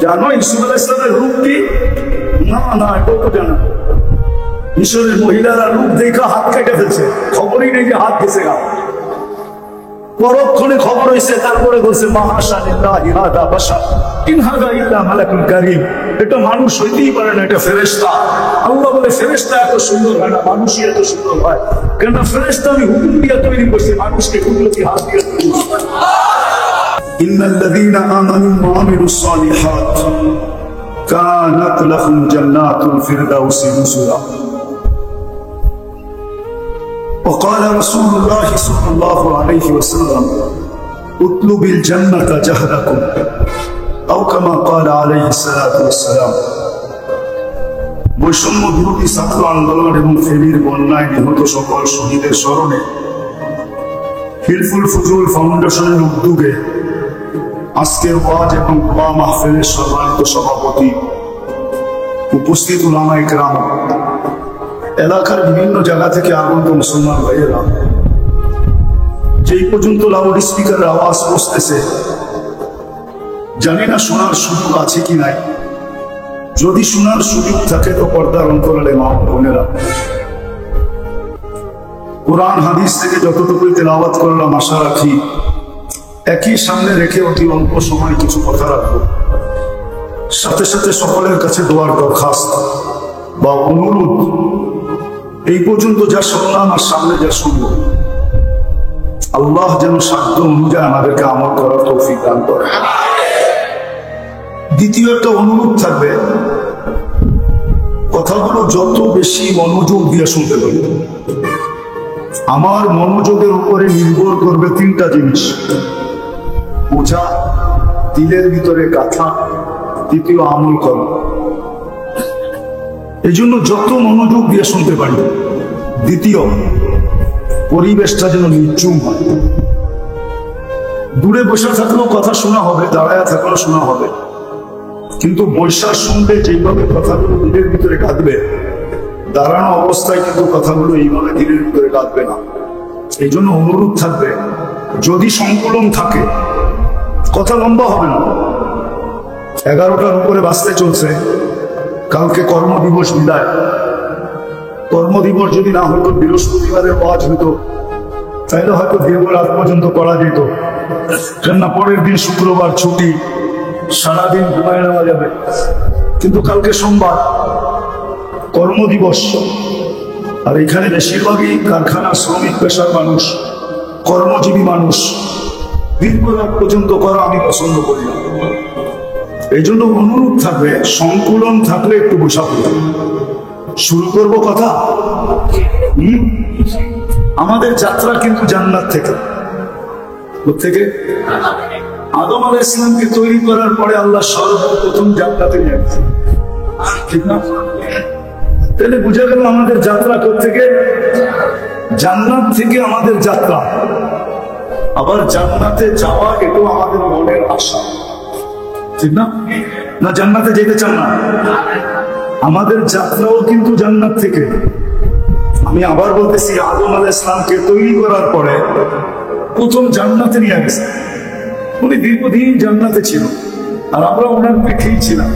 জানো ইউসুফ আলাইহিস সালামের রূপ কি? না না, এটাও তো জানা। মিশরের মহিলারা রূপ দেখা হাত কেটে ফেলছে, খবরই নেই যে হাত গেছে গা। পরক্ষণে খবর হয়েছে, তারপরে বলছে মাশাআল্লাহি হাদা বাশার ইন হাদা ইল্লা মালাকুল কারীম। এটা মানুষ হইতেই পারে না, এটা ফেরেশতা। আল্লাহ বলে ফেরেশতা এত সুন্দর হয় না, মানুষই এত সুন্দর হয়। কেন? ফেরেশতা আমি হুকুম দিয়ে তৈরি করছি, মানুষকে কুদরতি হাত দিয়ে তৈরি করছি। ইন্নাল্লাযীনা আমানু ওয়া আমিলুস সালিহাত কানাত লাহুম জান্নাতুল ফিরদাউসি নুজুলা। وقال رسول الله صلى الله عليه وسلم اطلب الجنة جهدكم أو كما قال عليه الصلاة والسلام। বৈষম্য বিরোধী ছাত্র আন্দোলন এবং ফেনীর বন্যায় নিহত সকল শহীদের স্মরণে হিলফুল ফুজুল ফাউন্ডেশনের উদ্যোগে আজকের ওয়াজ এবং দোয়া মাহফিলের সম্মানিত সভাপতি, উপস্থিত উলামায়ে কেরাম, এলাকার বিভিন্ন জায়গা থেকে আগত মুসলমান ভাইয়েরা, যেই পর্যন্ত লাউড স্পিকারের আওয়াজ পৌঁছতেছে জানি না শোনার সুযোগ আছে কি নাই। যদি শোনার সুযোগ থাকে তো পর্দার অন্তরালে মা বোনেরা, কোরআন হাদিস থেকে যতটুকুই তেলাওয়াত করলাম আশা রাখি একই সামনে রেখে অতি অল্প সময় কিছু কথা রাখবো। সাথে সাথে সকলের কাছে দোয়ার দরখাস্ত বা অনুরোধ, এই পর্যন্ত যা শুনলাম আর সামনে যা শুনবো, আল্লাহ যেন সাধ্য অনুযায়ী আমাদেরকে আমল করার তৌফিক দান করে। দ্বিতীয় একটা অনুরোধ থাকবে, কথাগুলো যত বেশি মনোযোগ দিয়ে শুনতে পারি। আমার মনোযোগের উপরে নির্ভর করবে 3টা জিনিস: বোঝা, দিলের ভিতরে গাথা, দ্বিতীয় আমল করা। এই জন্য যত মনোযোগ দিয়ে শুনতে পারি। দ্বিতীয়, পরিবেশটা যেন নির্জুম হয়। দূরে বসে থাকলেও কথা শোনা হবে, দাঁড়ায় থাকলেও শোনা হবে, কিন্তু বৈশা শুনলে যেইভাবে কথাগুলো দিলের ভিতরে কাঁদবে, দাঁড়ানো অবস্থায় কিন্তু কথাগুলো এইভাবে দিলের ভিতরে কাঁদবে না। এই জন্য অনুরোধ থাকবে, যদি সংকলন থাকে কথা লম্বা হবে না। 11টার উপরে বাঁচতে চলছে, কালকে কর্মদিবস বিদায়। কর্মদিবস যদি না হতো, বৃহস্পতিবারের ওয়াজ হতো, তাহলে হয়তো দীর্ঘ রাত পর্যন্ত করা যেত। কেননা পরের দিন শুক্রবার ছুটি, সারাদিন ঘুমায় নেওয়া যাবে। কিন্তু কালকে সোমবার, কর্মদিবস, আর এখানে বেশিরভাগই কারখানা শ্রমিক পেশার মানুষ, কর্মজীবী মানুষ। দীর্ঘ রাত পর্যন্ত করা আমি পছন্দ করি না। এই জন্য অনুরোধ থাকবে, সংকুলন থাকলে একটু বসা পড়বে। শুরু করব কথা। আমাদের যাত্রা কিন্তু জান্নাত থেকে। কোথেকে? আদম আলাইহিস সালামকে তৈরি করার পরে আল্লাহ সর্বপ্রথম জান্নাতে নিয়ে গেছে, ঠিক না? তাহলে বুঝা গেল আমাদের যাত্রা কোথেকে? জান্নাত থেকে আমাদের যাত্রা। আবার জান্নাতে যাওয়া এটাও আমাদের মনের আশা, ঠিক না? না জান্নাতে যেতে চান না? আমাদের যাত্রাও কিন্তু জান্নাত থেকে। আমি আবার বলতেছি, আদম আলাইহিস সালামকে তৈরি করার পরে প্রথম জান্নাতে নিয়ে গেছে। উনি দীর্ঘদিন জান্নাতে ছিল, আর আমরা ওনার পিঠেই ছিলাম।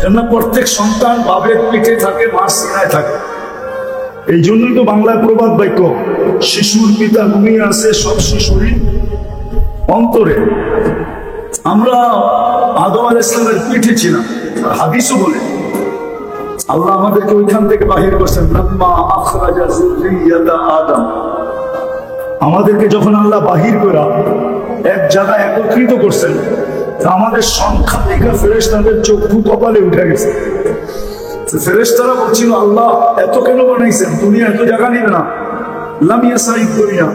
কেননা প্রত্যেক সন্তান বাবের পিঠে থাকে, মার সিনায় থাকে। এই জন্যই তো বাংলায় প্রবাদ বাক্য, শিশুর পিতা ঘুমিয়ে আছে সব শিশুরই অন্তরে। আমরা আদম আলাইহিস সালামের পিঠে ছিলাম। হাদিসও বলে আল্লাহ আমাদেরকে ওইখান থেকে বাহির করছেন, লাম্মা আখরাজা যুররিয়াতা আদম। আমাদেরকে যখন আল্লাহ বাহির করে এক জায়গায় একত্রিত করছেন, আমাদের সংখ্যা থেকে ফেরেশতাদের চক্ষু কপালে উঠে গেছে। ফেরেশতারা বলছিল, আল্লাহ এত কেন বানাইছেন, দুনিয়া এত জায়গা নিবে না। লামিয়া সাইদ দুনিয়া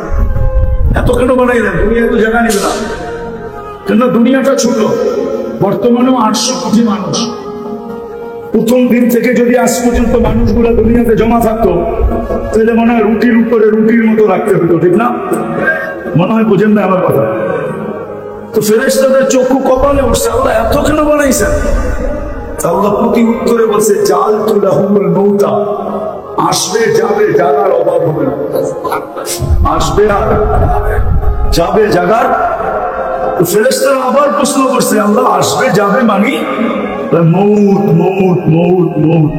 এত কেন বানাইলেন, দুনিয়া এত জায়গা নিবে না। কেন দুনিয়াটা ছোট, বর্তমানেও 800 কোটি মানুষ। প্রথম দিন থেকে যদি আজ পর্যন্ত মানুষগুলা দুনিয়াতে জমা থাকতো, তাহলে মনে হয় রুটির উপরে রুটির মতো রাখতে হতো, ঠিক না? মনে হয় বোঝেন না আমার কথা। তো ফেরেশতাদের চক্ষু কপালে উঠছে, আল্লাহ এত কেন বানাইছেন? আল্লাহ প্রতি উত্তরে বলছে, জাআলতু লাহুমুল মৌতা, আসবে যাবে জাগার অভাব হবে না। আসবে আর যাবে জাগার। ফেরেশতারা আবার প্রশ্ন করছে, আল্লাহ আসবে যাবে মানে? মৌত মৌত মৌত মৌত।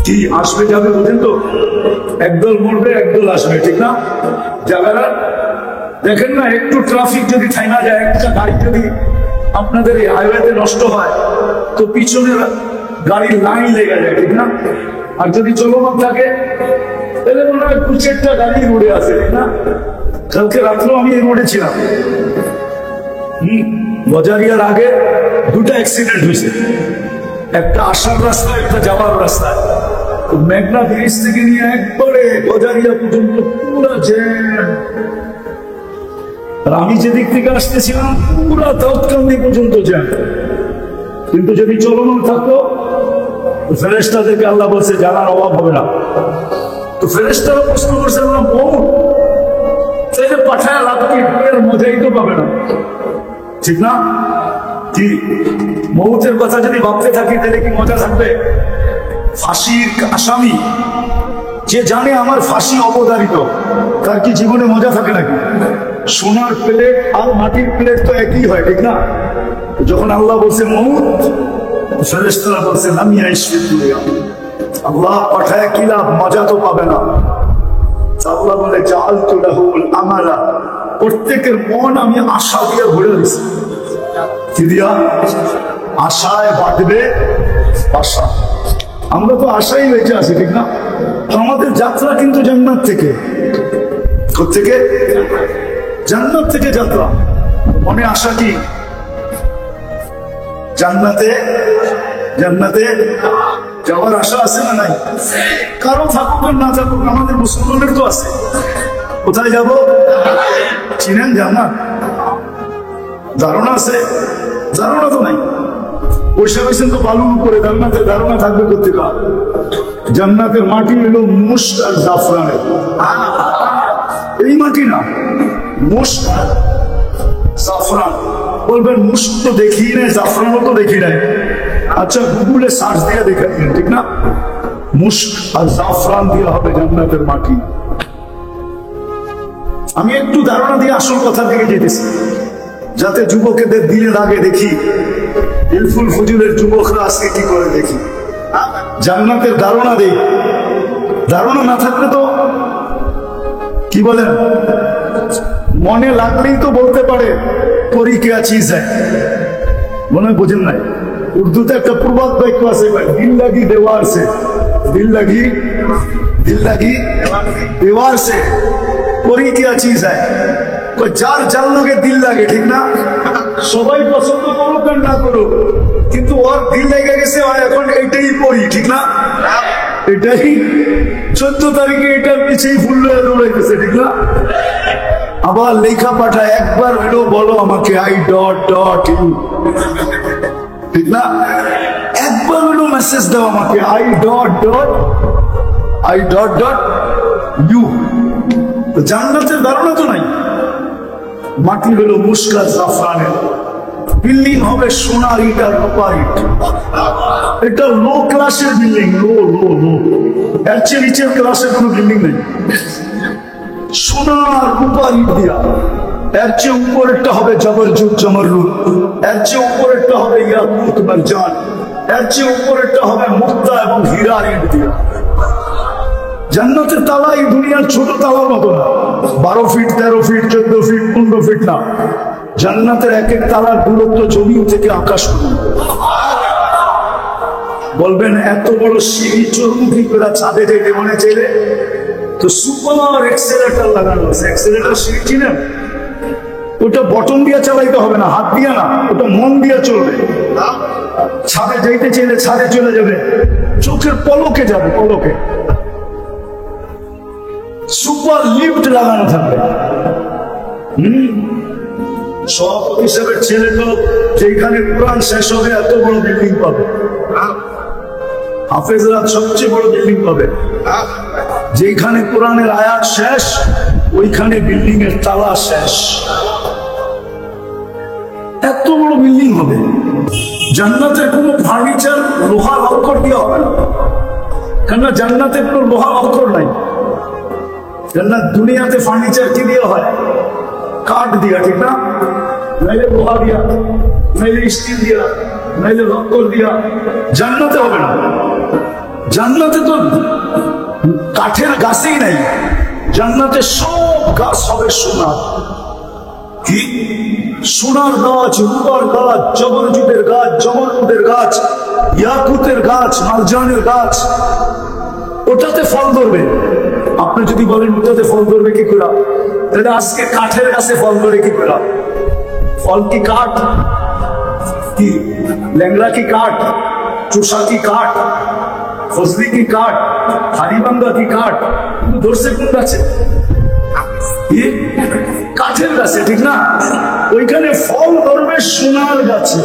কি আসবে যাবে বোঝেন তো? একদল মরবে একদল আসবে, ঠিক না? জাগারা দেখেন না, একটু ট্রাফিক যদি থাইমা যায়, একটা গাড়ি যদি আপনাদের এই হাইওয়েতে নষ্ট হয়, তো পিছনের গাড়ির লাইন লেগে যায়, ঠিক না? আর যদি চলমান থাকে, তাহলে মনে হয় 2-4টা গাড়ি রোডে আছে, ঠিক না? কালকে রাত্রেও আমি এই রোডে ছিলাম। বজারিয়ার আগে 2টা অ্যাক্সিডেন্ট হয়েছে, একটা আসার রাস্তায়, একটা যাওয়ার রাস্তায়। মেঘনা ব্রিজ থেকে নিয়ে একবারে বজারিয়া পর্যন্ত পুরো জ্যাম। আর আমি যেদিক থেকে আসতেছিলাম পুরো দাউদকান্দি পর্যন্ত জ্যাম। কিন্তু যদি চলমান থাকতো, ফেরেশতাদেরকে আল্লাহ বলছে জানার অভাব হবে না। তো ফেরেশতারা প্রশ্ন করছে, আল্লাহ মৌত তাইলে পাঠায় লাভ কি? এর মজাই তো পাবে না, ঠিক না? কি মৌতের কথা যদি ভাবতে থাকি, তাহলে কি মজা থাকবে? ফাঁসির আসামি যে জানে আমার ফাঁসি অবধারিত, তার কি জীবনে মজা থাকে নাকি? সোনার প্লেট আর মাটির প্লেট তো একই হয়, ঠিক না? যখন আল্লাহ বলছে মৌত, ফেরেশতারা বলছে আমি আইসি দুনিয়া, আল্লাহ পাঠায় কি লাভ, মজা তো পাবে না। আল্লাহ বলে জাআলতু লাহুল আমালা, প্রত্যেকের মন আমি আশা দিয়ে ভরে দিয়েছি। কি দিয়া? আশায় বাঁধবে আশা। আমরা তো আশাই বেঁচে আছি, ঠিক না? আমাদের যাত্রা কিন্তু জান্নাত থেকে। কোত্থেকে? জান্নাত থেকে যাত্রা। মনে আশা কি? জান্নাতে জান্নাতে যাওয়ার আশা আছে না নাই? কারো থাকুক আর না থাকুক, আমাদের মুসলমানের তো আছে। কোথায় যাব? চিনেন জান্নাত? ধারণা আছে? ধারণা তো নাই। পয়সা হয়েছেন তো বালুর উপরে, জান্নাতের ধারণা থাকবে কোথেকে? জান্নাতের মাটি হলো মুশক আর জাফরানের। এই মাটি না, মুশক জাফরান। বলবেন মুশক তো দেখি নাই, জাফরানও তো দেখি নাই। আচ্ছা গুগলে সার্চ দিয়ে দেখেন, ঠিক না? মুশক আর জাফরান দিয়ে হবে জান্নাতের মাটি। আমি একটু ধারণা দিয়ে আসল কথার দিকে যেতেছি, যাতে যুবকদের দিলে লাগে। দেখি ইলফুল ফজুলের যুবকরা আজকে কি করে, দেখি জান্নাতের ধারণা দেই। ধারণা না থাকলে তো কি বলেন, মনে লাগলেই তো বলতে পারে করি কে চিজ হ্যায়। মনে হয় বোঝেন নাই? উর্দুতে একটা প্রবাদ বাক্য আছে, দিল লাগি দেওয়ার সে, দিল লাগি দেওয়ার সে করি কে চিজ হ্যায়। যার যার লোকে দিল লাগে, ঠিক না? সবাই পছন্দ করুক আর না করুক, কিন্তু ওর দিল লেগে গেছে, এখন এটাই পড়ি, ঠিক না? এটাই 14 তারিখে এটার পিছিয়ে ফুল দৌড়াইতেছে, ঠিক না? আবার লেখা পাঠায়, একবার হলো বলো আমাকে আই ডট ডট ইউ, ঠিক না? একবার হলো মেসেজ দাও আমাকে আই ডট ডট ইউ। জান্নাতের ধারণা তো নাই। মাটি হলো মুশক আর জাফরানের, বিল্ডিং হবে সোনার ইট আর রূপার ইট। এটা লো ক্লাসের বিল্ডিং, লো লো লো। এর চেয়ে নিচের ক্লাসের কোনো বিল্ডিং নেই। সোনার রূপার ইট দিয়া। এর চেয়ে উপরেরটা হবে জবরজুত জমরুদ, এর চেয়ে উপরেরটা হবে ইয়াকুত মারজান, এর চেয়ে উপরেরটা হবে মুক্তা এবং হীরার ইট দিয়া। জান্নাতের তালা এই দুনিয়ার ছোট তালার মতো না, 12 ফিট 13 ফিট 14 ফিট 15 ফিট না। জান্নাতের এক এক তালার দূরত্ব জমিন থেকে আকাশ পর্যন্ত। বলবেন এত বড় সিঁড়ি চর্মুখী করে ছাদে যেতে মনে চাইলে তো সুপার এক্সেলেটর লাগানো আছে। এক্সেলেটর সিঁড়ি চিনেন? ওটা বটন দিয়ে চালাইতে হবে না, হাত দিয়ে না, ওটা মন দিয়ে চলবে। ছাদে যাইতে চাইলে ছাদে চলে যাবে, চোখের পলকে যাবে, পলকে। সুপার লিফট লাগানো থাকবে। সভাপতি হিসেবে ছেলে তো যেখানে কোরআন শেষ হবে এত বড় বিল্ডিং পাবে, হাফেজরা সবচেয়ে বড় বিল্ডিং পাবে। যেখানে কোরআনের আয়াত শেষ ওইখানে বিল্ডিং এর তালা শেষ। এত বড় বিল্ডিং হবে। জান্নাতের কোনো ফার্নিচার লোহার অক্ষর দিয়ে হবে না, কেননা জান্নাতের কোনো লোহার অক্ষর নাই। জান্নাত দুনিয়াতে ফার্নিচার কি দিয়ে হয়? কাঠ দিয়া, ঠিক না? নাইলে লোহা দিয়া, নাইলে স্টিল দিয়া, নাইলে অক্ষর দিয়া। জান্নাতে হবে না। জান্নাতে তো কাঠের গাছই নাই। জান্নাতে সব গাছ হবে সোনার। কি সোনার গাছ, রূপার গাছ, জবরজুদের গাছ, জমরুদের গাছ, ইয়াকুতের গাছ, মারজানের গাছ। ওটাতে ফল ধরবে। আপনি যদি বলেন ওটাতে ফল ধরবে কি করে, তাহলে আজকে কাঠের গাছে ফল ধরে কি করে? ফল কি কাঠ? কি ল্যাংড়া কি কাঠ? চুষা কি কাঠ? ফজলি কি কাঠ? হারিবাঙ্গা কি কাঠ? ধরছে কোন গাছে? কাঠের গাছে, ঠিক না? ওইখানে ফল ধরবে সোনার গাছে।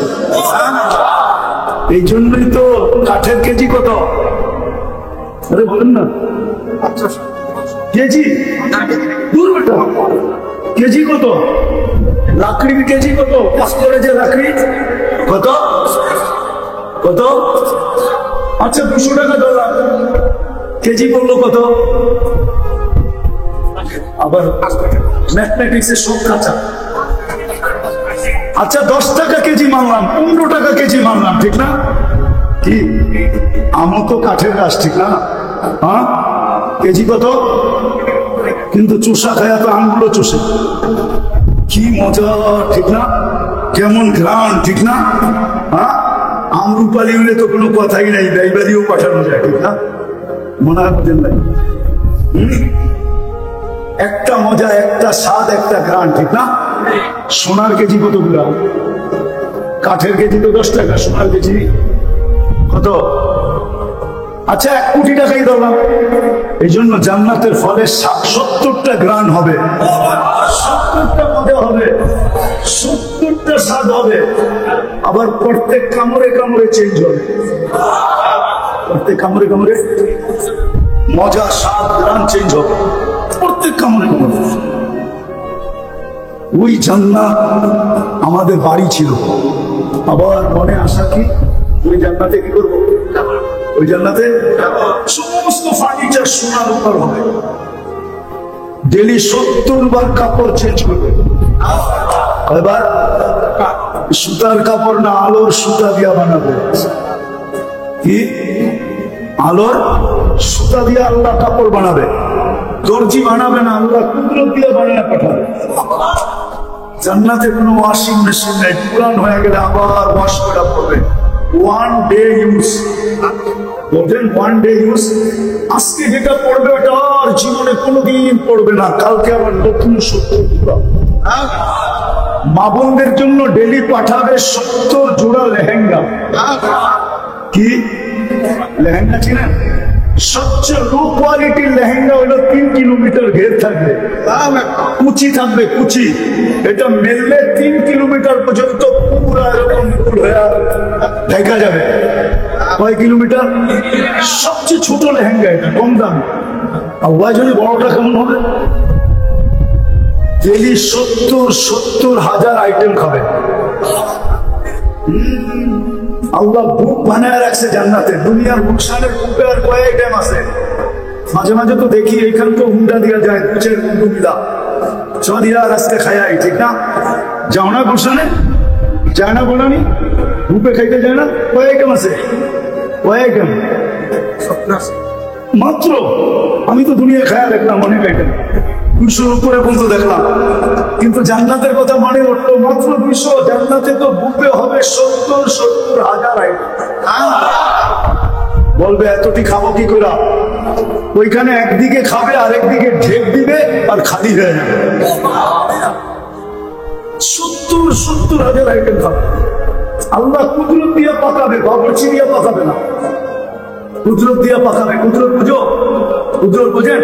এই জন্যই তো কাঠের কেজি কত? আরে বলেন না, কেজি দূর বেটা, কেজি কত? লাকড়ির কেজি কত? পাঁচতরে যে লাকড়ি কত কত? আচ্ছা 200 টাকা ডলার কেজি পড়লো কত? আবার ম্যাথমেটিক্সের সব কাঁচা। আচ্ছা 10 টাকা কেজি মানলাম, 15 টাকা কেজি মানলাম, ঠিক না? কি আমও তো কাঠের গাছ, ঠিক না? হ্যাঁ, কেজি কত? কিন্তু চুষা খায়া তো আমগুলো চুষে। কি মজা, ঠিক না? কেমন ঘ্রাণ, ঠিক না? হ্যাঁ, আমরুপালি হলে তো কোনো কথাই নাই, ডাইবারিও পাঠানো যায়, ঠিক না? মনে হয় নাই? একটা মজা, একটা স্বাদ, একটা ঘ্রাণ, ঠিক না? সোনার কেজি কতগুলো? কাঠের কেজি তো 10 টাকা, সোনার কেজি কত? আচ্ছা 1 কোটি টাকাই ধরলাম। এই জন্য জান্নাতের ফলে 70টা ঘ্রাণ হবে, 70টা মজা হবে, 70টা স্বাদ হবে। আবার প্রত্যেক কামড়ে কামড়ে চেঞ্জ হবে। প্রত্যেক কামড়ে কামড়ে মজা, স্বাদ, ঘ্রাণ চেঞ্জ হবে। প্রত্যেক কামড়ে কামড়ে। ওই জান্নাত আমাদের বাড়ি ছিল। আবার মনে আসা কি ওই জান্নাতে কি করবো? ওই জান্নাতে সমস্ত ফার্নিচার সোনার উপর হবে। ডেলি 70 বার কাপড় চেঞ্জ করবে। এবার সুতার কাপড় না, আলোর সুতা দিয়া বানাবে। কি আলোর সুতা দিয়ে আল্লাহ কাপড় বানাবে। দর্জি বানাবে না, আল্লাহ কুদরত দিয়ে বানিয়ে পাঠাবে। জান্নাতে কোনো ওয়াশিং মেশিন নেই। পুরান হয়ে গেলে আবার ওয়াশ করা পড়বে। 1 ডে ইউজ। বলছেন 1 ডে ইউজ। আজকে যেটা পড়বে ওটা আর জীবনে কোনোদিন পড়বে না। কালকে আবার নতুন সত্য। মা বোনদের জন্য ডেলি পাঠাবে 70 জোড়া লেহেঙ্গা। কি লেহেঙ্গা চিনেন? সবচেয়ে লো কোয়ালিটির লেহেঙ্গা হলো 3 কিলোমিটার ঘের থাকবে, কুচি থাকবে, কুচি। এটা মেললে 3 কিলোমিটার পর্যন্ত পুরো এরকম দেখা যাবে। কয় কিলোমিটার? সবচেয়ে ছোট লেহেঙ্গা, এটা কম দাম। আর ওই জন্য বড়টা কেমন হবে? ডেলি 70 হাজার আইটেম খাবে। আল্লাহ বুক বানায় রাখছে জান্নাতে। দুনিয়ার বুকসানের বুকে আর কয় আইটেম আছে। মাঝে মাঝে তো দেখি এখান তো হুন্ডা দিয়া যায়, বুঝের বন্ধুমিলা চদিয়া রাস্তে খায়াই, ঠিক না? যাও না গুলশানে? যায় না বলানি? বুকে খাইতে যায় না? কয় আইটেম আছে? কয় আইটেম? মাত্র। আমি তো দুনিয়া খায়া দেখলাম অনেক আইটেম, 200 উপরে পর্যন্ত দেখলাম। কিন্তু জান্নাতের কথা মনে উঠলো মাত্র 200। জান্নাতে তো বুকে হবে 70 হাজার আইটেম। বলবে এতটি খাবো কি করে? ওইখানে একদিকে খাবে আর একদিকে ঢেক দিবে আর খালি হয়ে যাবে। 70 হাজার আইটেম খাবে। আল্লাহ কুদরত দিয়ে পাকাবে, বাবরচি দিয়ে পাকাবে না, কুদরত দিয়ে পাকাবে। কুদরত বুঝো, কুদরত বোঝেন?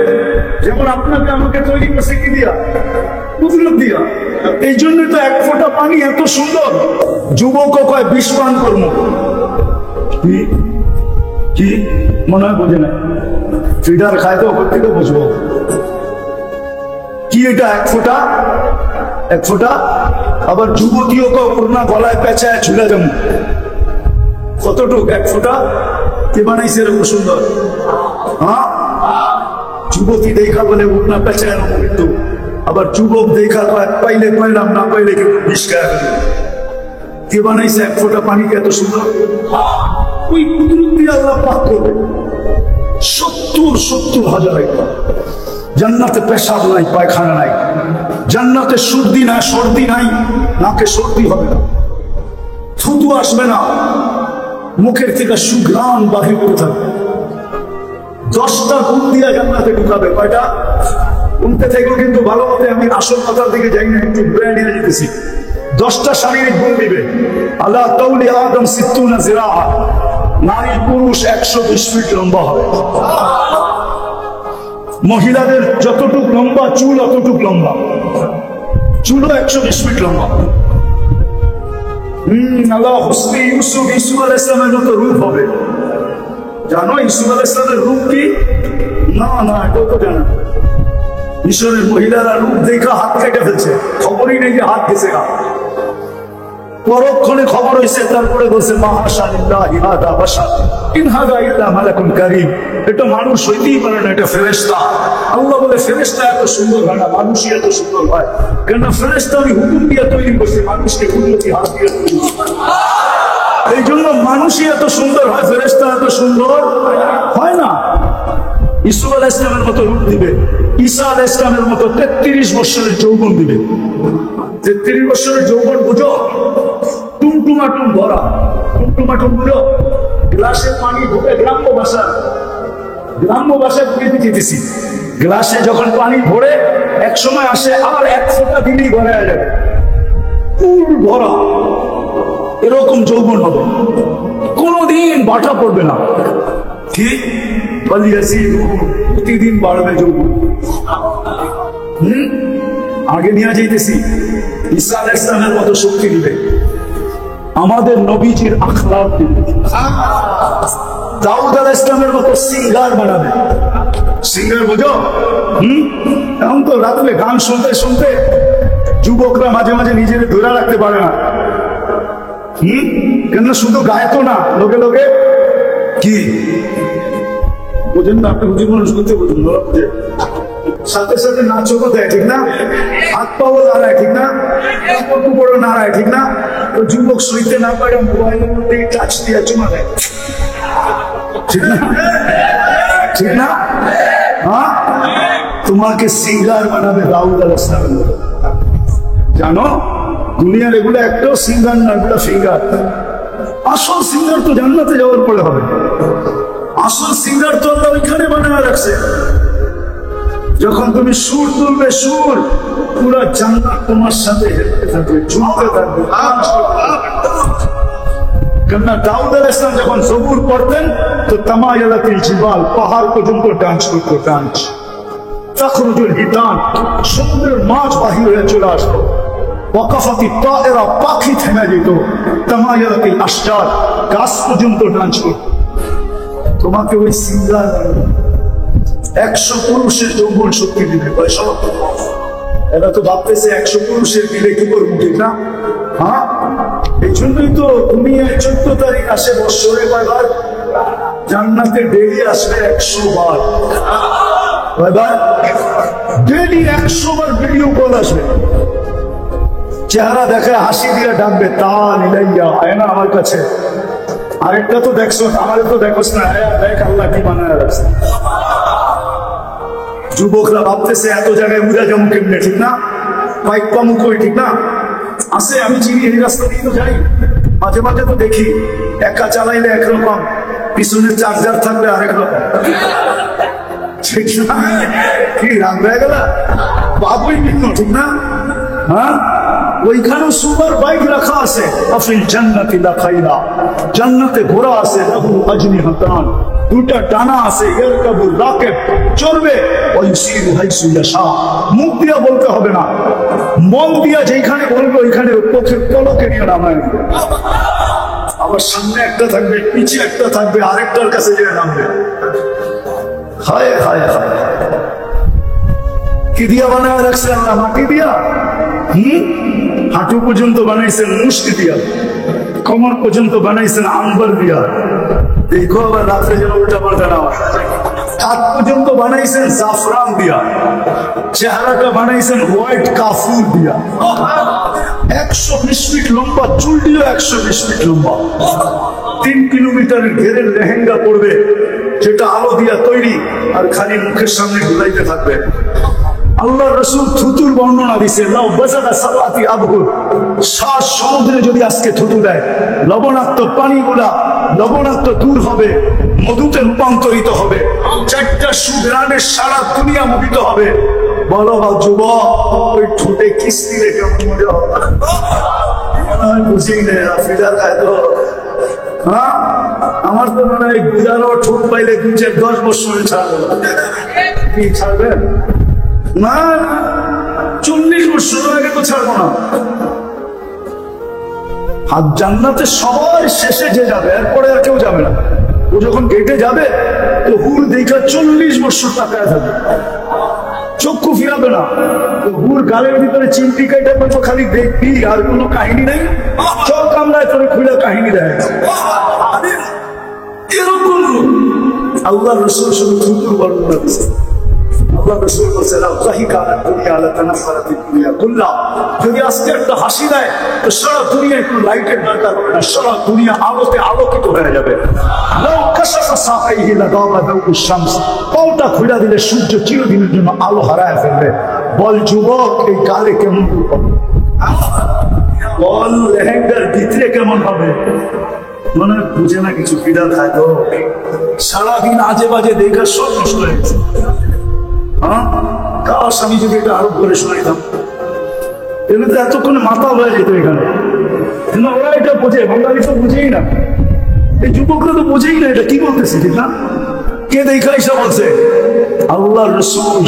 যেমন আপনাকে আমাকে তৈরি করছে কি দিয়া? কুদরত দিয়া। এই জন্য তো এক ফোঁটা পানি এত সুন্দর। যুবক কয় বিষ পান করবো, কি কি মনে হয় বোঝে না, ফিডার খায় তো ওপর থেকে বুঝবো কি এটা এক ফোঁটা, এক ফোঁটা। আবার যুবতীও করোনা গলায় পেঁচায় ঝুলে যেমন, কতটুক এক ফোঁটা কে বানাইছে এরকম সুন্দর? হ্যাঁ, যুবতী দেখা বলে উঠনা পেঁচায় কিন্তু, আবার যুবক দেখা পাইলে পাইলাম, না পাইলে কিন্তু বিষ খায়। কে বানাইছে এক ফোঁটা পানিকে এত সুন্দর? ওই কুদরত দিয়ে আল্লাহ পাক করবে 70,000 একবার। জান্নাতে পেশাব নাই, পায়খানা নাই, জান্নাতে সর্দি নাই, সর্দি নাই, নাকে সর্দি হবে না, থুতু আসবে না, মুখের থেকে সুঘ্রাণ বাহির করে থাকবে। 10টা গুণ দিয়া জান্নাতে ঢুকাবে। কয়টা? উনতে থেকেও কিন্তু ভালো মতে আমি আসল কথার দিকে যাই না, একটু ঘুরে নিয়ে যেতেছি। 10টা শারীরিক গুণ দিবে। আল্লাহ তাউলি আদম 60 জিরা, নারী পুরুষ 120 ফিট লম্বা হবে। মহিলাদের যতটুক লম্বা চুল অতটুক লম্বা, চুলও 120 ফিট লম্বা। আল্লাহ হুসনে ইউসুফ, ইউসুফ আলাইহিস সালামের মতো রূপ হবে। জানো ইউসুফ আলাইহিস সালামের রূপ কি? না না, এটাও তো জানো। মিশরের মহিলারা রূপ দেখা হাত কেটে ফেলছে, খবরই নেই যে হাত গেছে গা। পরক্ষণে খবর হয়েছে, তারপরে বলছে মাশাআল্লাহি হাদা বাশার ইন হাদা ইল্লা মালাকুন কারীম। এটা মানুষ হইতেই পারে না, এটা ফেরেশতা। আল্লাহ বলে ফেরেশতা এত সুন্দর হয় না, মানুষই এত সুন্দর হয়। কেন? ফেরেশতা আমি হুকুম দিয়ে তৈরি করছি, মানুষকে কুদরতি হাত দিয়ে তৈরি করছি। এই জন্য মানুষই এত সুন্দর হয়, ফেরেশতা এত সুন্দর হয় না। ইসুফ আলাইহিস সালামের মতো রূপ দিবে, ঈসা আলাইহিস সালামের মতো 33 বছরের যৌবন দিবে। 33 বছরের যৌবন বুঝো? টুমটুমাটুম ভরা, টুমটুমাটুম বুঝো? গ্লাসে পানি ঢুকে, গ্রাম্য ভাষায় বুঝে দিতেছি। গ্লাসে যখন পানি ভরে এক সময় আসে, আর 1 ফোঁটা দিলেই ভরে যাবে, ফুল ভরা। এরকম যৌবন হবে, কোনদিন বাটা পড়বে না। ঠিক বলিয়াছি, প্রতিদিন বাড়বে যৌবন। আগে নিয়ে যাইতেছি। ঈসা আলাইহিস সালামের মতো শক্তি দিবে, আমাদের নবীজির আখলাক দিবে। দাউদ আলাইহিস সালামের মতো সিঙ্গার বানাবে। সিঙ্গার বুঝো? এখন তো রাত্রে গান শুনতে শুনতে যুবকরা মাঝে মাঝে নিজেদের ধরে রাখতে পারে না। কেন? শুধু গায়ে তো না, লোকে লোকে কি বোঝেন না? আপনি বুঝি মানুষ করতে বুঝুন, সাথে সাথে নাচও দেয়, ঠিক না? হাত পাও নাড়ায়, ঠিক না? বড় নাড়ায়, ঠিক না? তো যুবক সইতে না পারে মোবাইলের মধ্যে টাচ দিয়ে চুমা দেয়, ঠিক না? ঠিক না? হ্যাঁ, তোমাকে সিঙ্গার বানাবে দাউদ আলাইহিস সালামের মতো। জানো দুনিয়ার এগুলো একটাও সিঙ্গার না, এগুলো ফিঙ্গার। আসল সিঙ্গার তো জান্নাতে যাওয়ার পরে হবে। আসল সিঙ্গার তো আল্লাহ ওইখানে বানায় রাখছে। যখন তুমি সুর তুলবে, সুর পুরো জান্নাত তোমার সাথে হেঁটে থাকবে, ঝুমতে থাকবে। কেননা দাউদ আলাইহিস সালাম যখন জবুর পড়তেন তো তামায়ালাতিল জিবাল, পাহাড় পর্যন্ত ডান্স করতো, ডান্স। তাখরুজুল হিতান, সমুদ্রের মাছ বাহির হয়ে চলে আসতো। ওয়াকাফাতি তায়রা, পাখি থেমে যেত। তামায়ালাতিল আশজার, গাছ পর্যন্ত ডান্স করতো। তোমাকে ওই সিঙ্গার 100 পুরুষের যৌবন শক্তি দিবে। এরা তো ভাবতেছে 100 পুরুষের দিলে কি করবো, ঠিক না? হ্যাঁ, এই জন্যই তো দুনিয়ায় 14 তারিখ আসে বৎসরে কয়বার? জান্নাতে ডেলি আসবে 100 বার। কয়বার? ডেলি 100 বার ভিডিও কল আসবে। চেহারা দেখে হাসি দিয়ে ডাকবে, তাল ইলাইয়া, আয় না আমার কাছে। আরেকটা তো দেখছো, আমার তো দেখোস না, দেখ আল্লাহ কি বানায় রাখছে। যুবকরা ভাবতেছে এত জায়গায় উড়া যেমন কেমনে, ঠিক না? বাইক পামু কই, ঠিক না? আছে, আমি চিনি, এই রাস্তা দিয়ে তো যাই, মাঝে মাঝে তো দেখি। একা চালাইলে একরকম, পিছনের চার্জার থাকলে আরেক রকম, ঠিক না? কি রাগ হয়ে গেল? বাবুই ভিন্ন, ঠিক না? হ্যাঁ, ওইখানেও সুপার বাইক রাখা আছে, আফিল জান্নাতি লা খাইরা, জান্নাতে ঘোড়া আছে, লাহু আজনিহাতান, দুটা ডানা আছে, ইয়ারকাবুর রাকিব, চড়বে, ওয়াইসিরু হাইসু ইয়াশা। মুখ দিয়া বলতে হবে না, মন দিয়া যেখানে বলবে ওইখানে চোখের পলকে নিয়ে নামায়। আবার সামনে একটা থাকবে, পিছে একটা থাকবে, আরেকটার কাছে গিয়ে নামবে। হায় হায় হায়, কি দিয়া বানায় রাখছে আল্লাহ? মাটি দিয়া। হাঁটু পর্যন্ত বানাইছেন মুষ্টি দিয়া, কমর পর্যন্ত বানাইছেন আম্বার দিয়া। দেখো আবার রাত্রে যেন উল্টা পাল্টা না হয়। হাত পর্যন্ত বানাইছেন জাফরান দিয়া, চেহারাটা বানাইছেন হোয়াইট কাফুর দিয়া। 120 ফিট লম্বা, চুল দিল 120 ফিট লম্বা। 3 কিলোমিটারের ঘেরের লেহেঙ্গা পড়বে, যেটা আলো দিয়া তৈরি, আর খালি মুখের সামনে ঘুরাইতে থাকবে। আল্লাহ রসুল থুতুর বর্ণনা দিছে, লাউ বাজাদা সালাতি আবহুর, 7 সমুদ্রে যদি আজকে থুতু দেয়, লবণাক্ত পানিগুলা লবণাক্ত দূর হবে, মধুতে রূপান্তরিত হবে, 4টা সুগ্রানের সারা দুনিয়া মোহিত হবে। বলো বা যুবক, ওই ঠোঁটে কিস্তি রেখে মজা হবে? বুঝি নে ফিদার খায় তো। হ্যাঁ, আমার তো মনে হয় গুজারো ঠোঁট পাইলে 2-10 বছর ছাড়বে। কি ছাড়বেন? না, 40 বছর আগে তো ছাড়বো না। আর জান্নাতে সবাই শেষে যে যাবে, এরপরে আর কেউ যাবে না। ও যখন গেটে যাবে তো হুর দেখা 40 বছর তাকায় থাকবে, চক্ষু ফিরাবে না। হুর গালের ভিতরে চিমটি কাইটা বলবো, খালি দেখবি, আর কোনো কাহিনী নেই। চোখ কামড়ায় তোরে খুলে কাহিনী দেয়। এরকম আল্লাহ রসুল শুধু থুতুর বর্ণনা দিচ্ছে। আল্লাহ রসুল বলছে, যদি আজকে একটা হাসি দেয় তো সারা দুনিয়া একটু লাইটের দরকার হবে না, সারা দুনিয়া আলোতে আলোকিত হয়ে যাবে। পাওটা খুলে দিলে সূর্য চিরদিনের জন্য আলো হারায় ফেলবে। বল যুবক, এই কালে কেমন হবে? বল লেহেঙ্গার ভিতরে কেমন হবে? মনে বুঝে না কিছু, পিড়া খায় তো সারাদিন আজে বাজে দেখা সব নষ্ট হয়ে গেছে। কাশ আমি যদি এটা আরো করে শোনাইতাম, এগুলো তো এতক্ষণে মাথা হয়ে যেত এখানে। কিন্তু ওরা এটা বোঝে, বাঙালি তো বুঝেই না, এই যুবকরা তো বোঝেই না এটা কি বলতেছে, ঠিক না? কে দেখা এসে বলছে? আল্লাহ রসুল।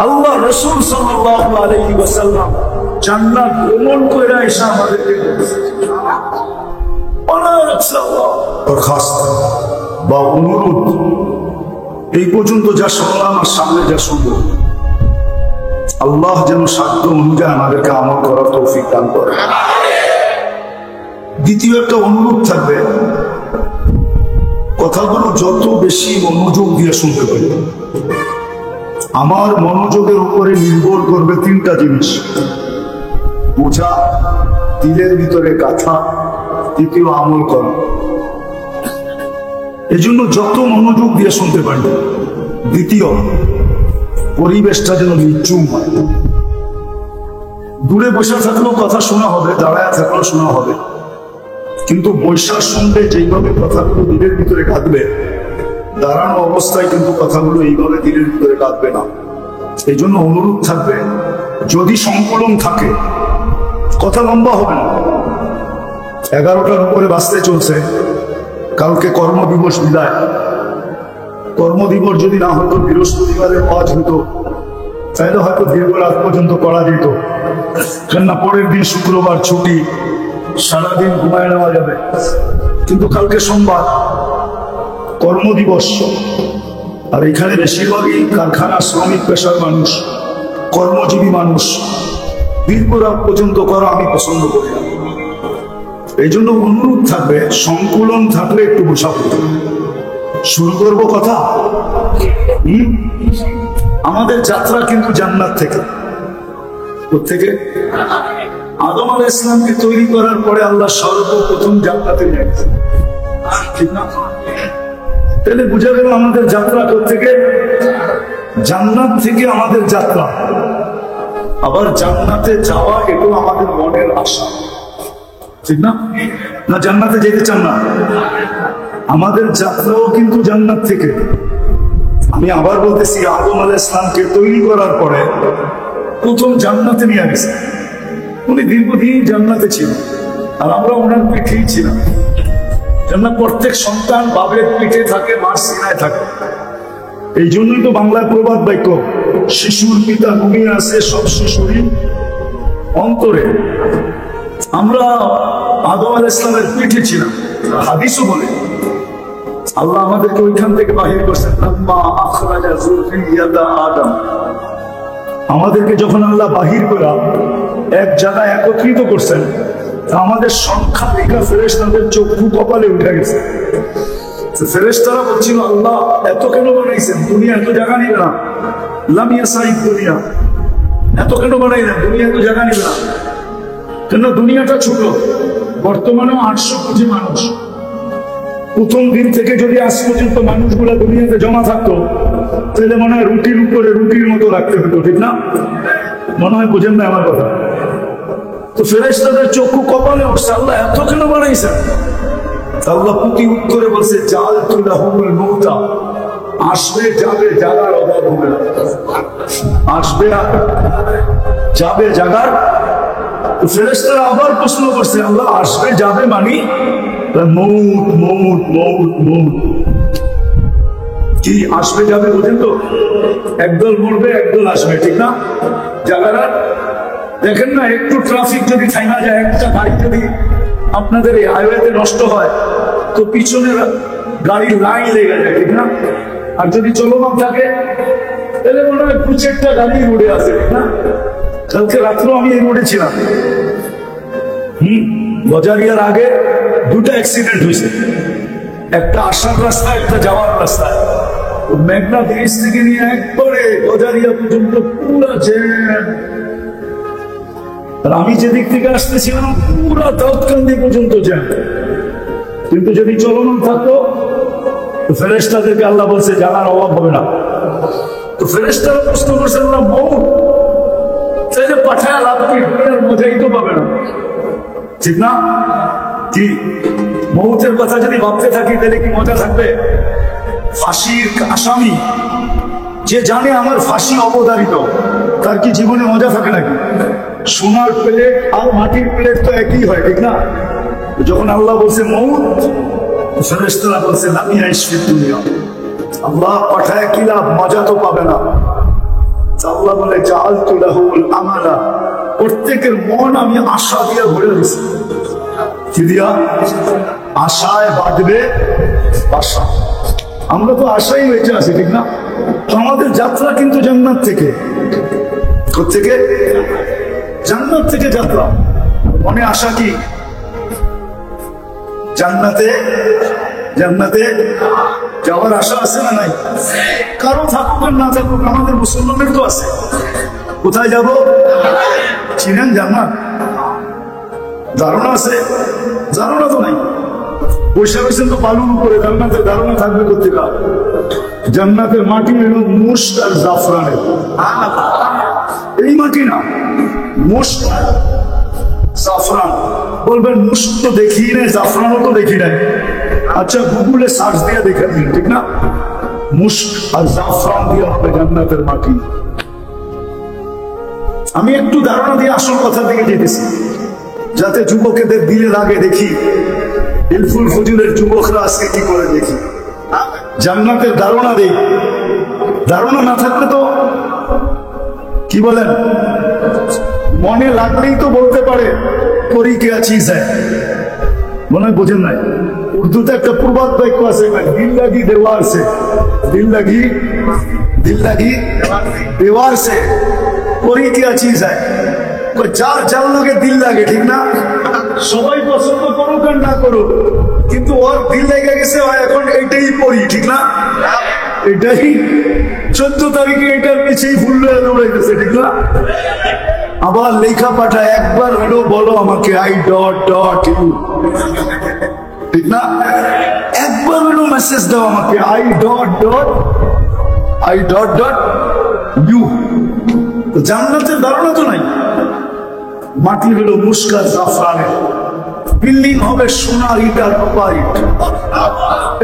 আল্লাহ রসুল সাল্লাল্লাহু আলাইহি ওয়াসাল্লাম জান্নাত ভ্রমণ করে এসে আমাদেরকে দরখাস্ত বা অনুরোধ, এই পর্যন্ত যা শুনলাম আর সামনে যা শুনবো, আল্লাহ যেন সাধ্য অনুযায়ী আমাদেরকে আমল করার তৌফিক দান করে। দ্বিতীয় একটা অনুরোধ থাকবে, কথাগুলো যত বেশি মনোযোগ দিয়ে শুনতে পারি। আমার মনোযোগের উপরে নির্ভর করবে 3টা জিনিস: বোঝা, দিলের ভিতরে গাথা, দ্বিতীয় আমল করা। এজন্য যত মনোযোগ দিয়ে শুনতে পারি। দ্বিতীয়, পরিবেশটা যেন নিচুম হয়। দূরে বসে থাকলেও কথা শোনা হবে, দাঁড়ায় থাকলেও শোনা হবে, কিন্তু বৈশা শুনলে যেইভাবে কথাগুলো দিলের ভিতরে কাঁদবে, দাঁড়ানো অবস্থায় কিন্তু কথাগুলো এইভাবে দিলের ভিতরে কাঁদবে না। এই জন্য অনুরোধ থাকবে, যদি সংকলন থাকে কথা লম্বা হবে না। 11টার উপরে বাঁচতে চলছে, কালকে কর্মদিবস বিদায়। কর্মদিবস যদি না হতো, বৃহস্পতিবারের কাজ হতো, তাহলে হয়তো দীর্ঘ রাত পর্যন্ত করা যেত। কেননা পরের দিন শুক্রবার ছুটি, সারাদিন ঘুমায় নেওয়া যাবে। কিন্তু কালকে সোমবার, কর্মদিবস, আর এখানে বেশিরভাগই কারখানা শ্রমিক পেশার মানুষ, কর্মজীবী মানুষ। দীর্ঘ রাত পর্যন্ত করা আমি পছন্দ করি না। এই জন্য অনুরোধ থাকবে, সংকুলন থাকলে একটু বসা পড়বে। শুরু করবো কথা। আমাদের যাত্রা কিন্তু জান্নাত থেকে। কোত্থেকে? আদম আলাইহিস সালামকে তৈরি করার পরে আল্লাহ সর্বপ্রথম জান্নাতে নিয়ে গেছেন, ঠিক না? তাহলে বুঝা গেল আমাদের যাত্রা কোত্থেকে? জান্নাত থেকে আমাদের যাত্রা। আবার জান্নাতে যাওয়া এটাও আমাদের মনের আশা, ঠিক না? না জান্নাতে যেতে চান না? আমাদের যাত্রাও কিন্তু জান্নাত থেকে। আমি আবার বলতেছি, আদম আলাইহিস সালামকে তৈরি করার পরে প্রথম জান্নাতে নিয়ে গেছে। উনি দীর্ঘদিন জান্নাতে ছিল, আর আমরা ওনার পিঠেই ছিলাম। কেননা প্রত্যেক সন্তান বাবের পিঠে থাকে, মার সিনায় থাকে। এই জন্যই তো বাংলার প্রবাদ বাক্য, শিশুর পিতা ঘুমিয়ে আছে, সব শিশুরই অন্তরে। আমরা আদম আলাইহিস সালামের পিঠে ছিলাম। হাদিসও বলে আল্লাহ আমাদেরকে ওইখান থেকে বাহির করছেন। আদম, আমাদেরকে যখন আল্লাহ বাহির করে এক জায়গায় একত্রিত করছেন, আমাদের সংখ্যা লেখা ফেরেশতাদের চক্ষু কপালে উঠে গেছে। ফেরেশতারা বলছিল, আল্লাহ এত কেন বানাইছেন? দুনিয়া এত জায়গা নিবে না। লামিয়া সাইদ দুনিয়া এত কেন বানাইলেন? দুনিয়া এত জায়গা নিবে না। কেন? দুনিয়াটা ছোট, বর্তমানেও 800 কোটি মানুষ। প্রথম দিন থেকে যদি আজ পর্যন্ত মানুষগুলা দুনিয়াতে জমা থাকতো, তাহলে মনে হয় রুটির উপরে রুটির মতো রাখতে হতো, ঠিক না? মনে হয় বুঝেন না আমার কথা। তো ফেরেশতাদের চক্ষু কপালে উঠছে, আল্লাহ এত কেন বানাইছেন? আল্লাহ প্রতি উত্তরে বলছে, জাল তুলাহুল মৌতা, আসবে যাবে, জাগার অভাব হবে না। আসবে যাবে, জাগার। ফেরেশতারা আবার প্রশ্ন করছে, আল্লাহ আসবে যাবে মানি? মৌত মৌত মৌত মৌত। কি আসবে যাবে বুঝেন তো? একদল মরবে, একদল আসবে, ঠিক না? জাগারা দেখেন না, একটু ট্রাফিক যদি থাইমা যায়, একটা গাড়ি যদি আপনাদের এই হাইওয়েতে নষ্ট হয়, তো পিছনের গাড়ির লাইন লেগে যায়, ঠিক না? আর যদি চলমান থাকে, তাহলে মনে হয় 2-4টা গাড়ি রোডে আছে, ঠিক না? কালকে রাত্রেও আমি এই রোডে ছিলাম। গজারিয়ার আগে 2টা অ্যাক্সিডেন্ট হয়েছে, একটা আসার রাস্তায়, একটা যাওয়ার রাস্তায়। মেঘনা ব্রিজ থেকে নিয়ে একবারে গজারিয়া পর্যন্ত পুরো জ্যাম। আর আমি যেদিক থেকে আসতেছিলাম পুরো দাউদকান্দি পর্যন্ত জ্যাম। কিন্তু যদি চলমান থাকতো, তো ফেরেশতাদেরকে আল্লাহ বলছে জানার অভাব হবে না। তো ফেরেশতারা প্রশ্ন করছে, আল্লাহ মৌত তাইলে পাঠায় লাভ কি? দুনিয়ার মজাই তো পাবে না, ঠিক না? কি মৌতের কথা যদি ভাবতে থাকি, তাহলে কি মজা থাকবে? ফাঁসির আসামি যে জানে আমার ফাঁসি অবধারিত, তার কি জীবনে মজা থাকে নাকি? সোনার প্লেট আর মাটির প্লেট তো একই হয়, ঠিক না? যখন আল্লাহ বলছে মৌত, ফেরেশতারা বলছে লামিয়া ইশফিদ দুনিয়া, আল্লাহ পাঠায় কি লাভ? মজা তো পাবে না। আল্লাহ বলে জাআলতু লাহুল আমালা, প্রত্যেকের মন আমি আশা দিয়ে ভরে দিয়েছি। কি দিয়া? আশায় বাঁধবে বাসা। আমরা তো আশাই বেঁচে আছি, ঠিক না? তো আমাদের যাত্রা কিন্তু জান্নাত থেকে। কোত্থেকে? জান্নাত থেকে যাত্রা। মনে আশা কি? জান্নাতে, জান্নাতে যাওয়ার আশা আছে না নাই? কারো থাকুক আর না থাকুক, আমাদের মুসলমানের তো আছে। কোথায় যাব? চিনেন জান্নাত? ধারণা আছে? ধারণা তো নাই। বৈশা বৈশাখ তো বালুর উপরে, জান্নাতের ধারণা থাকবে কোথেকে? জান্নাতের মাটি হলো মুশক আর জাফরানের। এই মাটি না, মুশক জাফরান। বলবেন মুশক তো দেখি নাই, জাফরানও তো দেখি নাই। আচ্ছা গুগলে সার্চ দিয়ে দেখে দিন, ঠিক না? মুশক আর জাফরান দিয়ে হবে জান্নাতের মাটি। আমি একটু ধারণা দিয়ে আসল কথার দিকে যেতেছি, যাতে যুবকেদের দিলে লাগে। দেখি ইলফুল ফজুলের যুবকরা আজকে কি করে, দেখি জান্নাতের ধারণা দেই। ধারণা না থাকলে তো কি বলেন, মনে লাগলেই তো বলতে পারে করি কে চিজ হ্যায়। মনে হয় বোঝেন নাই? উর্দুতে একটা প্রবাদ বাক্য আছে, দিল লাগি দেওয়ার সে, দিল লাগি, দিল লাগি দেওয়ার সে করি কে চিজ হ্যায়। যার যার লাগে দিল লাগে, ঠিক না? সবাই পছন্দ করুক আর না করুক, কিন্তু ওর দিল লেগে গেছে, এখন এটাই পড়ি, ঠিক না? এটাই 14 তারিখে এটার পিছিয়ে ফুল দৌড়াইতেছে, ঠিক না? আবার লেখা পাঠায়, একবার হলো বলো আমাকে আই ডট ডট ইউ, ঠিক না? একবার হলো মেসেজ দাও আমাকে I dot dot, I dot dot you. জান্নাতের ধারণা তো নাই। মাটি হলো মুশক আর জাফরানের, বিল্ডিং হবে সোনার ইট আর রূপার ইট।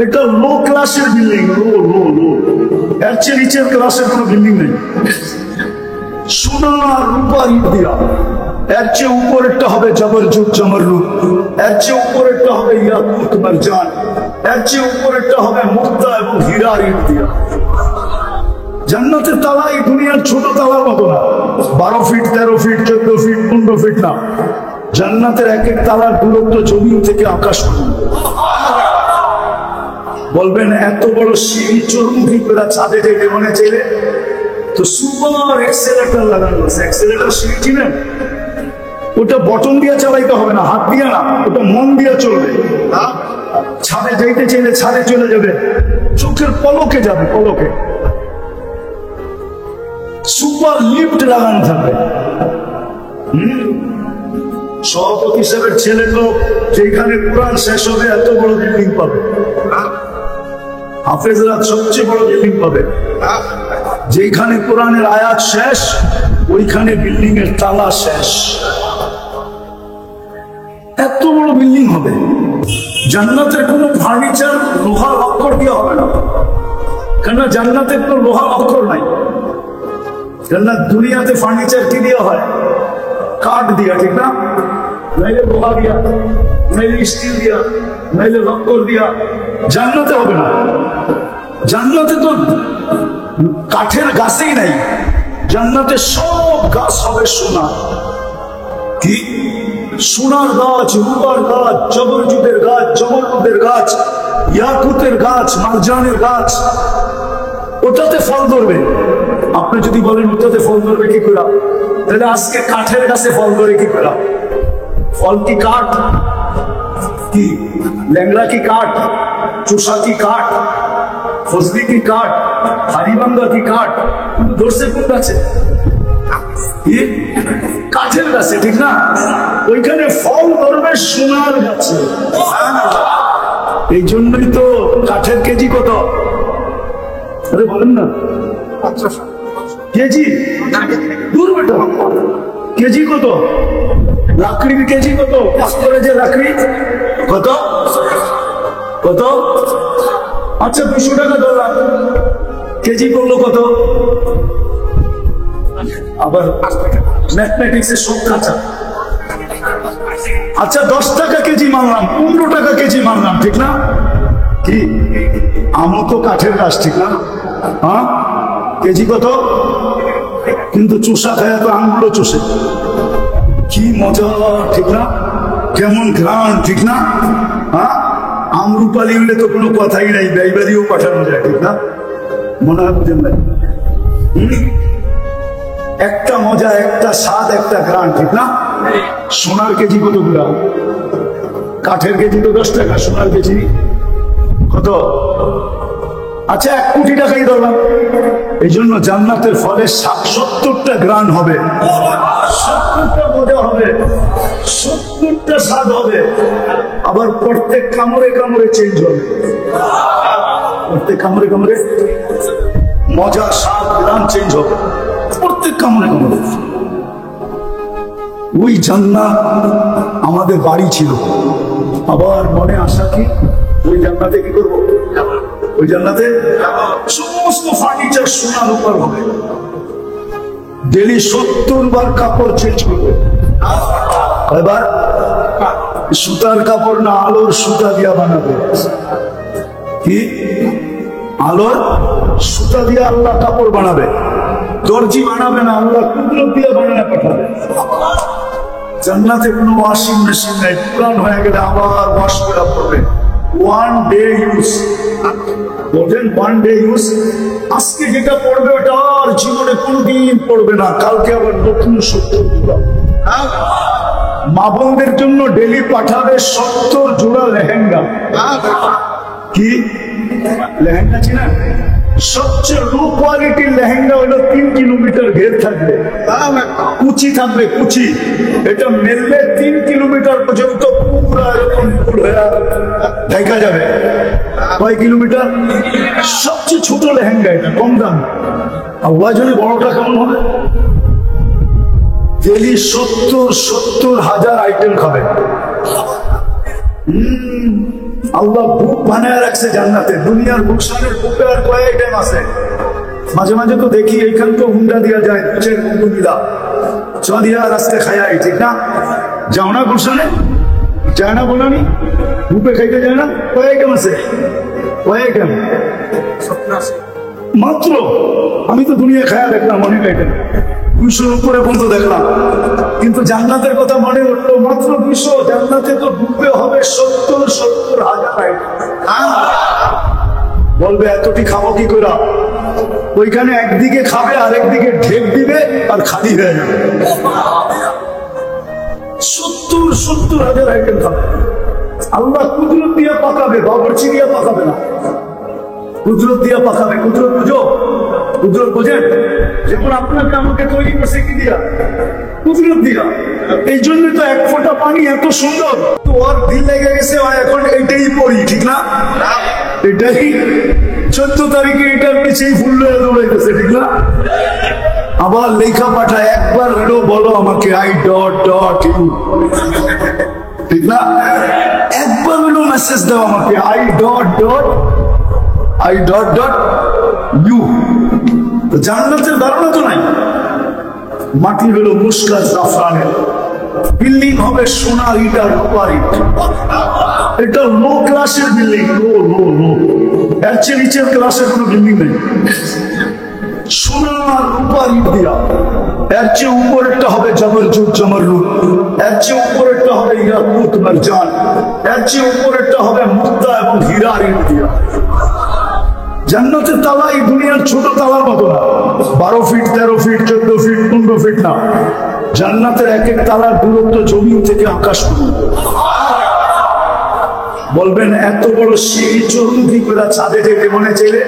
এটা লো ক্লাসের বিল্ডিং, লো লো লো। এর চেয়ে নিচের ক্লাসের কোনো বিল্ডিং নেই। সোনার রূপার ইট দিয়া। এর চেয়ে উপরেরটা হবে জবরজুত জমররূপ, এর চেয়ে উপরেরটা হবে ইয়াকুত মারজান, এর চেয়ে উপরেরটা হবে মুক্তা এবং হীরার ইট দিয়া। জান্নাতের তালা এই দুনিয়ার ছোট তালার মতো না, 12 ফিট 13 ফিট 14 ফিট 15 ফিট না। জান্নাতের এক এক তালার দূরত্ব জমিন থেকে আকাশ পর্যন্ত। বলবেন এত বড় সিঁড়ি চর্মুখী করে ছাদে যেতে মনে চাইলে তো সুপার এক্সেলেটর লাগানো আছে। এক্সেলেটর সিঁড়ি চিনেন? ওটা বটন দিয়ে চালাইতে হবে না, হাত দিয়ে না, ওটা মন দিয়ে চলবে। ছাদে যাইতে চাইলে ছাদে চলে যাবে, চোখের পলকে যাবে, পলকে। সুপার লিফট লাগানো থাকবে। সভাপতি সাহেবের ছেলে তো যেখানে কোরআন শেষ হবে এত বড় বিল্ডিং পাবে, হাফেজরা সবচেয়ে বড় বিল্ডিং পাবে। যেখানে কোরআনের আয়াত শেষ ওইখানে বিল্ডিং এর তালা শেষ। এত বড় বিল্ডিং হবে। জান্নাতের কোনো ফার্নিচার লোহার অক্ষর দিয়ে হবে না, কেননা জান্নাতের কোনো লোহার অক্ষর নাই। জান্নাত দুনিয়াতে ফার্নিচার কি দিয়ে হয়? কাঠ দিয়া, ঠিক না? নাইলে লোহা দিয়া, নাইলে স্টিল দিয়া, নাইলে লক্কর দিয়া। জান্নাতে হবে না। জান্নাতে তো কাঠের গাছেই নাই, জান্নাতে সব গাছ হবে সোনা। কি সোনার গাছ, রূপার গাছ, জবরজুদের গাছ, জমরুদের গাছ, ইয়াকুতের গাছ, মারজানের গাছ। ওটাতে ফল ধরবে। আপনি যদি বলেন ওটাতে ফল ধরবে কি করে, তাহলে আজকে কাঠের গাছে ফল ধরে কি করে? ফল কি কাঠ? কি ল্যাংড়া কি কাঠ? চোষা কি কাঠ? ফজলি কি কাঠ? হারিবাঙ্গা কি কাঠ? ধরছে কোন গাছে? কাঠের গাছে, ঠিক না? ওইখানে ফল ধরবে সোনার গাছে। এই জন্যই তো কাঠের কেজি কত? আরে বলেন না, কেজি দূর বেটা, কেজি কত? লাকড়ির কেজি কত? পাথরের যে লাকড়ি কত কত? আচ্ছা 200 টাকা ধরলাম, কেজি করলো কত? আবার ম্যাথমেটিক্স এর সব কাঁচা। আচ্ছা 10 টাকা কেজি মানলাম, 15 টাকা কেজি মানলাম, ঠিক না? কি আমও তো কাঠের গাছ, ঠিক না? হ্যাঁ, কেজি কত? কিন্তু চুষা খায় তো আঙুলো চুষে। কি মজা, ঠিক না? কেমন ঘ্রাণ, ঠিক না? হ্যাঁ, আমরুপালি হলে তো কোনো কথাই নাই, ব্যয়বাদিও পাঠানো যায়, ঠিক না? মনে হয় বুঝেন নাই? একটা মজা, একটা স্বাদ, একটা ঘ্রাণ, ঠিক না? সোনার কেজি কত গুলা? কাঠের কেজি তো 10 টাকা, সোনার কেজি কত? আচ্ছা 1 কোটি টাকাই ধরলাম। এই জন্য জান্নাতের ফলে 70টা ঘ্রাণ হবে, 70টা মজা হবে, 70টা স্বাদ হবে। আবার প্রত্যেক কামড়ে কামড়ে চেঞ্জ হবে, প্রত্যেক কামড়ে কামড়ে মজা, স্বাদ, ঘ্রাণ চেঞ্জ হবে, প্রত্যেক কামড়ে কামড়ে। ওই জান্নাত আমাদের বাড়ি ছিল। আবার মনে আসা কি ওই জান্নাতে কি করবো? ওই জান্নাতে সমস্ত ফার্নিচার সোনার উপর হবে। ডেলি 70 বার কাপড় চেঞ্জ করবে। এবার সুতার কাপড় না, আলোর সুতা দিয়া বানাবে। কি আলোর সুতা দিয়ে আল্লাহ কাপড় বানাবে। দর্জি বানাবে না, আল্লাহ কুদরত দিয়ে বানায় পাঠাবে। জান্নাতে কোনো ওয়াশিং মেশিন নাই, পুরান হয়ে গেলে আবার ওয়াশ করা পড়বে। 1 ডে ইউজ, বলেন 1 ডে ইউজ। আজকে যেটা পড়বে ওটা আর জীবনে কোনোদিন পড়বে না, কালকে আবার নতুন সত্য। মা বোনদের জন্য ডেলি পাঠাবে 70 জোড়া লেহেঙ্গা। কি লেহেঙ্গা চিনা? সবচেয়ে লো কোয়ালিটির লেহেঙ্গা হলো 3 কিলোমিটার ঘের থাকবে, কুচি থাকবে, কুচি। এটা মেললে 3 কিলোমিটার পর্যন্ত পুরো এরকম দেখা যাবে। কয় কিলোমিটার? সবচেয়ে ছোট লেহেঙ্গা এটা, কম দাম। আল্লাহ জানে বড়টা কেমন হবে। ডেলি 70 হাজার আইটেম খাবে। আল্লাহ বুক বানায় রাখছে জান্নাতে। দুনিয়ার বুকসানের বুকে আর কয় আইটেম আছে? মাঝে মাঝে তো দেখি এইখান তো হুন্ডা দিয়া যায় বন্ধুরা চলিয়া রাস্তায় খায়, ঠিক না? যাও না গুলশানে, যায় না বলানি বুপে খাইতে যায় না? কয়েকজন আছে, কয়েকজন মাত্র। আমি তো দুনিয়া খায়া দেখলাম অনেক আইটেম, 200 উপরে পর্যন্ত দেখলাম, কিন্তু জান্নাতের কথা মনে উঠলো মাত্র 200। জান্নাতে তো ঢুকতে হবে 70,000 আইটেম। বলবে এতটি খাবো কি করে? ওইখানে একদিকে খাবে আর একদিকে ঢেক দিবে আর খালি হয়ে যাবে। 70,000 আইটেম খাবে। আল্লাহ কুদরত দিয়ে পাকাবে, বাবরচি দিয়ে পাকাবে না, কুদরত দিয়ে পাকাবে। কুদরত বুঝো, কুদরত বোঝেন? যেমন আপনাকে আমাকে তৈরি করছে কি দিয়া? কুদরত দিয়া। এই জন্য তো এক ফোঁটা পানি এত সুন্দর, তো ওর দিল লেগে গেছে, এখন এইটাই পড়ি, ঠিক না? এটাই 14 তারিখে এটার পিছিয়ে ফুল দৌড়াইতেছে, ঠিক না? আবার লেখা পাঠায়, একবার হলো বলো আমাকে আই ডট ডট ইউ, ঠিক না? একবার হলো মেসেজ দাও আমাকে আই ডট ডট ইউ। জান্নাতের ধারণা তো নাই। মাটি হলো মুস্কাত জাফরানের, বিল্ডিং হবে সোনার ইট আর রূপার ইট। এটা লো ক্লাসের বিল্ডিং, লো লো লো, এর চেয়ে নিচের ক্লাসের কোনো বিল্ডিং নেই। সোনার রূপার ইট দিয়া। এর চেয়ে উপরেরটা হবে জবরজুত জমরুদ, এর চেয়ে উপরেরটা হবে ইয়াকুত মারজান, এর চেয়ে উপরেরটা হবে মুক্তা এবং হীরার ইট দিয়া। জান্নাতের তালা এই দুনিয়ার ছোট তালার মতো না, 12 ফিট 13 ফিট 14 ফিট 15 ফিট না। জান্নাতের এক এক তালার দূরত্ব জমিন থেকে আকাশ পর্যন্ত। বলবেন এত বড় সিঁড়ি চলুন কি করে ছাদে যেতে মনে চাইলে?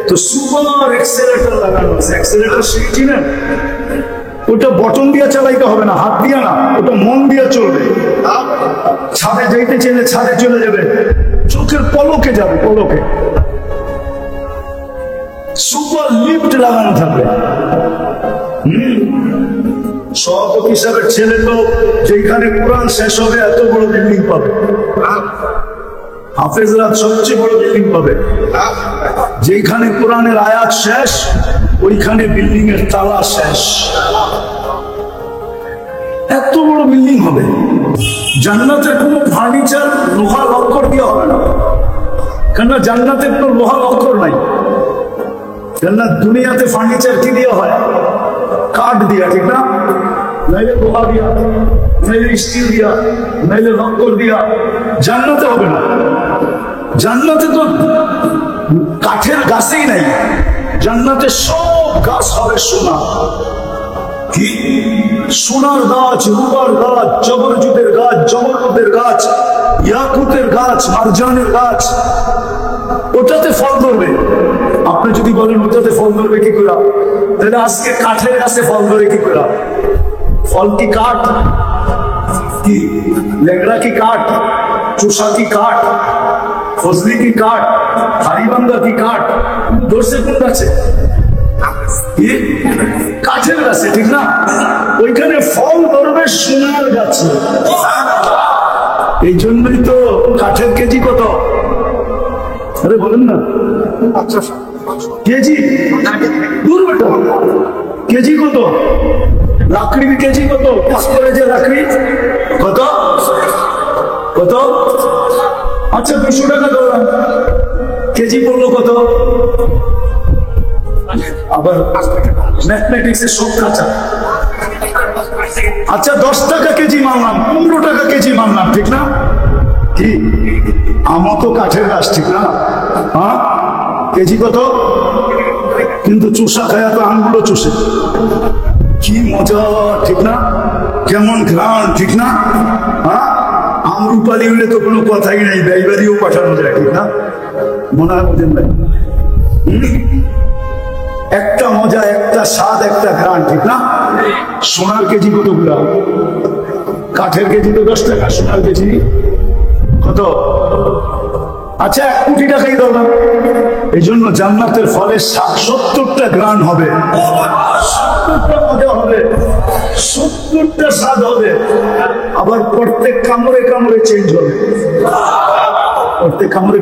তো সুপার এক্সেলেটর লাগানো আছে। এক্সেলেটর সিঁড়ি চিনেন? ওটা বটন দিয়ে চালাইতে হবে না, হাত দিয়ে না, ওটা মন দিয়ে চলবে। ছাদে যাইতে চাইলে ছাদে চলে যাবে, চোখের পলকে যাবে, পলকে। সুপার লিফট লাগানো থাকবে। সভাপতি সাহেবের ছেলে তো যেখানে কোরআন শেষ হবে এত বড় বিল্ডিং পাবে, হাফেজরা সবচেয়ে বড় বিল্ডিং পাবে। যেখানে কোরআনের আয়াত শেষ ওইখানে বিল্ডিং এর তালা শেষ। এত বড় বিল্ডিং হবে। জান্নাতের কোনো ফার্নিচার লোহা লক্কর দিয়ে হবে না, কেননা জান্নাতের কোনো লোহা লক্কর নাই। জান্নাত দুনিয়াতে ফার্নিচার কি দিয়ে হয়? কাঠ দিয়া, ঠিক না? নাইলে লোহা দিয়া, নাইলে স্টিল দিয়া, নাইলে লক্কর দিয়া। জান্নাতে হবে না। জান্নাতে তো কাঠের গাছেই নাই। জান্নাতে সব গাছ হবে সোনা। কি সোনার গাছ, রূপার গাছ, জবরজুদের গাছ, জমরুদের গাছ, ইয়াকুতের গাছ, মারজানের গাছ। ওটাতে ফল ধরবে। আপনি যদি বলেন ওটাতে ফল ধরবে কি করে, তাহলে আজকে কাঠের গাছে ফল ধরে কি করে? ফল কি কাঠ? কি লেগড়া কি কাঠ? চুষা কি কাঠ? ফজলি কি কাঠ? হারিবাঙ্গা কি কাঠ? ধরছে কোন গাছে? কাঠের গাছে, ঠিক না? ওইখানে ফল ধরবে সোনার গাছে। এই জন্যই তো কাঠের কেজি কত? আরে বলেন না। আচ্ছা কেজি দূর বেটা, কেজি কত? লাকড়ির কেজি কত? করে যে লাকড়ি কত কত? আচ্ছা 200 টাকা ধরলাম, কেজি পড়লো কত? আবার ম্যাথমেটিক্স এর সব কাঁচা। আচ্ছা 10 টাকা কেজি মানলাম, 15 টাকা কেজি মানলাম, ঠিক না? কি আমও তো কাঠের গাছ, ঠিক না? হ্যাঁ, কেজি কত? কিন্তু চুষা খায়া তো আমগুলো চুষে। কি মজা, ঠিক না? কেমন ঘ্রাণ, ঠিক না? হ্যাঁ, আমরুপালি হলে তো কোনো কথাই নাই, ব্যয়বাড়িও পাঠানো যায়, ঠিক না? মনে হয় বোঝেন ভাই? একটা মজা, একটা স্বাদ, একটা ঘ্রাণ, ঠিক না? সোনার কেজি কতগুলা? কাঠের কেজি তো 10 টাকা, সোনার কেজি কত? আচ্ছা 1 কোটি টাকাই ধরলাম। এই জন্য জান্নাতের ফলের 70টা ঘ্রাণ হবে, 70টা মজা হবে, 70টা স্বাদ হবে। আবার প্রত্যেক কামড়ে কামড়ে চেঞ্জ হবে, প্রত্যেক কামড়ে।